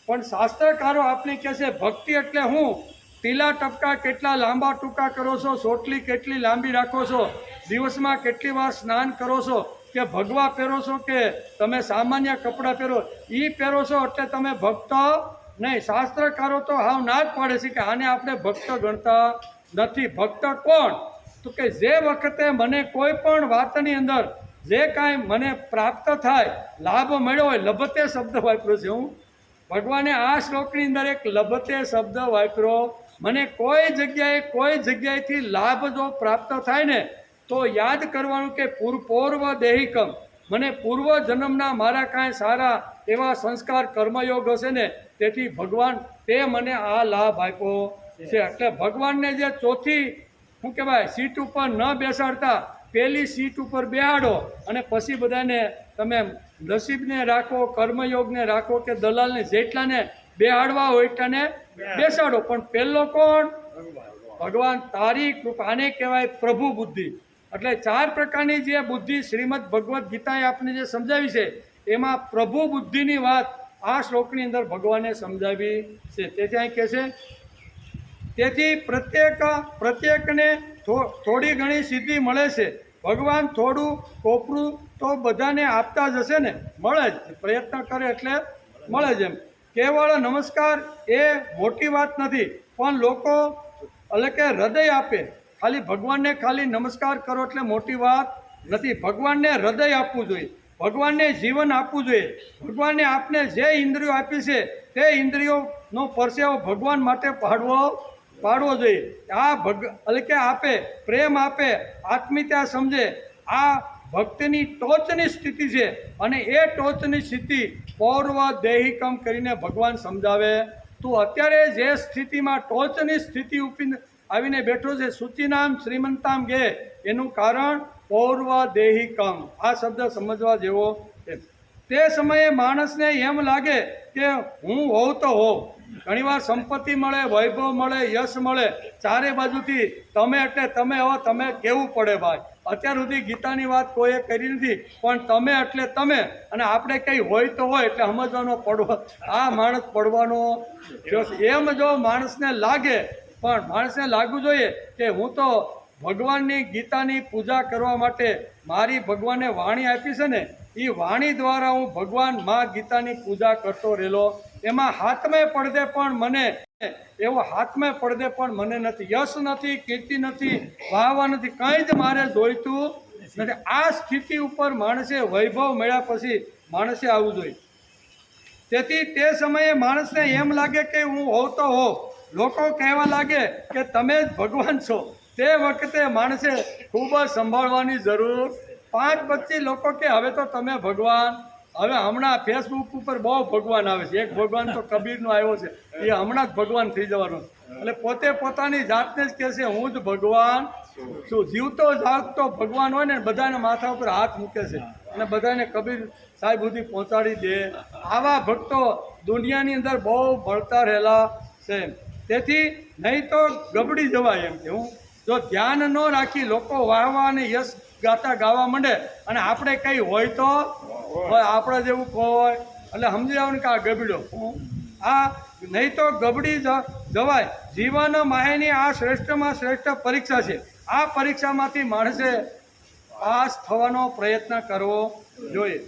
પણ શાસ્ત્રકારો આપણે કહે છે ભક્તિ એટલે હું ટીલા ટપકા કેટલા લાંબા ટૂંકા કરો છો, સોટલી કેટલી લાંબી રાખો છો, દિવસમાં કેટલી વાર સ્નાન કરો છો, કે ભગવા પહેરો છો કે તમે સામાન્ય કપડાં પહેરો એ પહેરો છો એટલે તમે ભક્ત નહીં. શાસ્ત્રકારો તો હાવ ના જ પાડે છે કે આને આપણે ભક્ત ગણતા નથી. ભક્ત કોણ? તો કે જે વખતે મને કોઈ પણ વાતની અંદર જે કાંઈ મને પ્રાપ્ત થાય, લાભ મળ્યો હોય, લભતે શબ્દ વાપર્યો છે. હું ભગવાને આ શ્લોકની અંદર એક લભતે શબ્દ વાપર્યો. મને કોઈ જગ્યાએથી લાભ જો પ્રાપ્ત થાય ને તો યાદ કરવાનું કે પૂર્વ દેહિકમ, મને પૂર્વ જન્મના મારા કાંઈ સારા એવા સંસ્કાર કર્મયોગ હશે ને, તેથી ભગવાન તે મને આ લાભ આપ્યો છે. એટલે ભગવાનને જે ચોથી શું કહેવાય સીટ ઉપર ન બેસાડતા પહેલી સીટ ઉપર બેહાડો અને પછી બધાને તમે નસીબને રાખો, કર્મયોગને રાખો કે દલાલને જેટલાને બેહાડવા હોય એટલાને બેસાડો, પણ પહેલો કોણ? ભગવાન તારી કૃપા. આને કહેવાય પ્રભુ બુદ્ધિ. એટલે 4 પ્રકારની જે બુદ્ધિ શ્રીમદ ભગવદ્ ગીતાએ આપને જે સમજાવી છે એમાં પ્રભુ બુદ્ધિની વાત આ શ્લોકની અંદર ભગવાને સમજાવી છે. તેથી અહીં કહે છે તેથી પ્રત્યેકને થોડી ઘણી સિદ્ધિ મળે છે. ભગવાન થોડું કોપરું તો બધાને આપતા જ હશે ને, મળે જ. પ્રયત્ન કરે એટલે મળે જ. એમ કેવળ નમસ્કાર એ મોટી વાત નથી, પણ લોકો એટલે કે હૃદય આપે. ખાલી ભગવાનને ખાલી નમસ્કાર કરો એટલે મોટી વાત નથી. ભગવાનને હૃદય આપવું જોઈએ, ભગવાનને જીવન આપવું જોઈએ. ભગવાનને આપને જે ઇન્દ્રિયો આપી છે તે ઇન્દ્રિયોનો પરસેવો ભગવાન માટે પાડવો જોઈએ. આ એટલે કે આપે, પ્રેમ આપે, આત્મીયતા સમજે. આ ભક્તિની ટોચની સ્થિતિ છે અને એ ટોચની સ્થિતિ પૌર્વ દેહિકમ કરીને ભગવાન સમજાવે. તું અત્યારે જે સ્થિતિમાં ટોચની સ્થિતિ ઉપર આવીને બેઠો છે, સૂચિનામ શ્રીમંતામ ગે, એનું કારણ પૌર્વ દેહિકમ. આ શબ્દ સમજવા જેવો છે. તે સમયે માણસને એમ લાગે કે હું હોઉં તો હોઉં. ઘણીવાર સંપત્તિ મળે, વૈભવ મળે, યશ મળે, ચારે બાજુથી તમે એટલે તમે હો, તમે કેવું પડે ભાઈ. અત્યાર સુધી ગીતાની વાત કોઈએ કરી નથી, પણ તમે એટલે તમે, અને આપણે કંઈ હોય તો હોય એટલે સમજવાનો પડવો. આ માણસ પડવાનો એમ જો માણસને લાગે, પણ માણસને લાગવું જોઈએ કે હું તો ભગવાનની ગીતાની પૂજા કરવા માટે મારી ભગવાને વાણી આપી છે ને, એ વાણી દ્વારા હું ભગવાન માં ગીતાની પૂજા કરતો રહેલો. એમાં હાથમે પડદે પણ મને નથી, યશ નથી, કીર્તિ નથી, વાહવા નથી, કંઈ જ મારે જોઈતું નથી. આ સ્થિતિ ઉપર માણસે વૈભવ મળ્યા પછી માણસે આવવું જોઈએ. તેથી તે સમયે માણસને એમ લાગે કે હું હોઉં તો હોઉં. લોકો કહેવા લાગે કે તમે જ ભગવાન છો, તે વખતે માણસે ખૂબ જ સંભાળવાની જરૂર. 5-25 લોકો કે હવે તો તમે ભગવાન, હવે હમણાં ફેસબુક ઉપર બહુ ભગવાન આવે છે. એક ભગવાન તો કબીરનો આવ્યો છે, એ હમણાં જ ભગવાન થઈ જવાનો છે. એટલે પોતે પોતાની જાતને જ કહે છે હું જ ભગવાન છું. જીવતો જાગતો ભગવાન હોય ને બધાને માથા ઉપર હાથ મૂકે છે અને બધાને કબીર સાહેબ સુધી પહોંચાડી દે. આવા ભક્તો દુનિયાની અંદર બહુ મળતા રહેલા છે. તેથી નહીં તો ગબડી જવાય એમ કે હું જો ધ્યાન ન રાખી લોકો વાહવા અને યશ ગાતા ગાવા માંડે અને આપણે કંઈ હોય તો હોય આપણા જેવું હોય એટલે સમજી જવાનું કે આ ગબડ્યો. આ નહીં તો ગબડી જવાય. જીવન માયની આ શ્રેષ્ઠમાં શ્રેષ્ઠ પરીક્ષા છે. આ પરીક્ષામાંથી માણસે પાસ થવાનો પ્રયત્ન કરવો જોઈએ.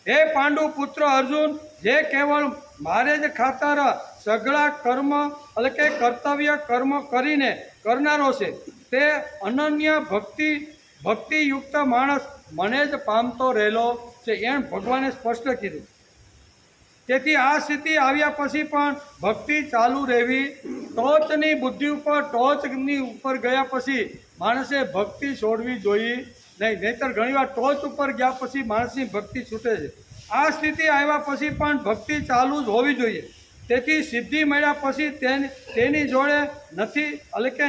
હે પાંડુ પુત્ર અર્જુન, જે કેવળ મારે જ ખાતર સઘળા કર્મ એટલે કે કર્તવ્ય કર્મ કરીને કરનારો છે તે અનન્ય ભક્તિયુક્ત માણસ મને જ પામતો રહેલો છે એમ ભગવાને સ્પષ્ટ કીધું. તેથી આ સ્થિતિ આવ્યા પછી પણ ભક્તિ ચાલુ રહેવી. ટોચની બુદ્ધિ ઉપર ટોચની ઉપર ગયા પછી માણસે ભક્તિ છોડવી જોઈએ નહીં. નહીંતર ઘણીવાર ટોચ ઉપર ગયા પછી માણસની ભક્તિ છૂટે છે. આ સ્થિતિ આવ્યા પછી પણ ભક્તિ ચાલુ જ હોવી જોઈએ. તેથી સિદ્ધિ મળ્યા પછી તેની જોડે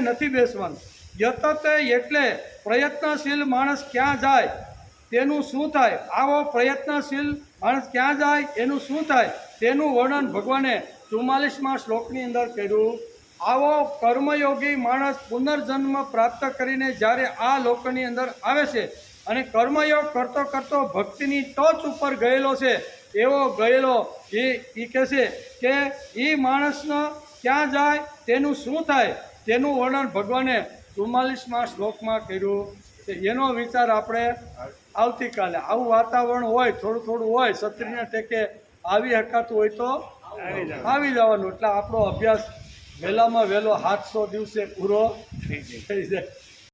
નથી બેસવાનું. યતત એટલે પ્રયત્નશીલ માણસ ક્યાં જાય તેનું શું થાય. આવો પ્રયત્નશીલ માણસ ક્યાં જાય એનું શું થાય તેનું વર્ણન ભગવાને 44મા શ્લોકની અંદર કર્યું. આવો કર્મયોગી માણસ પુનર્જન્મ પ્રાપ્ત કરીને જ્યારે આ લોકની અંદર આવે છે અને કર્મયોગ કરતો કરતો ભક્તિની ટોચ ઉપર ગયેલો છે એવો ગયેલો એ કહે છે કે એ માણસનો ક્યાં જાય તેનું શું થાય તેનું વર્ણન ભગવાને 44મા શ્લોકમાં કર્યું. એનો વિચાર આપણે આવતીકાલે આવું વાતાવરણ હોય થોડું હોય છત્રીના ટેકે આવી શકાતું હોય તો આવી જવાનું. એટલે આપણો અભ્યાસ વહેલામાં વહેલો 700 દિવસે પૂરો થઈ જાય.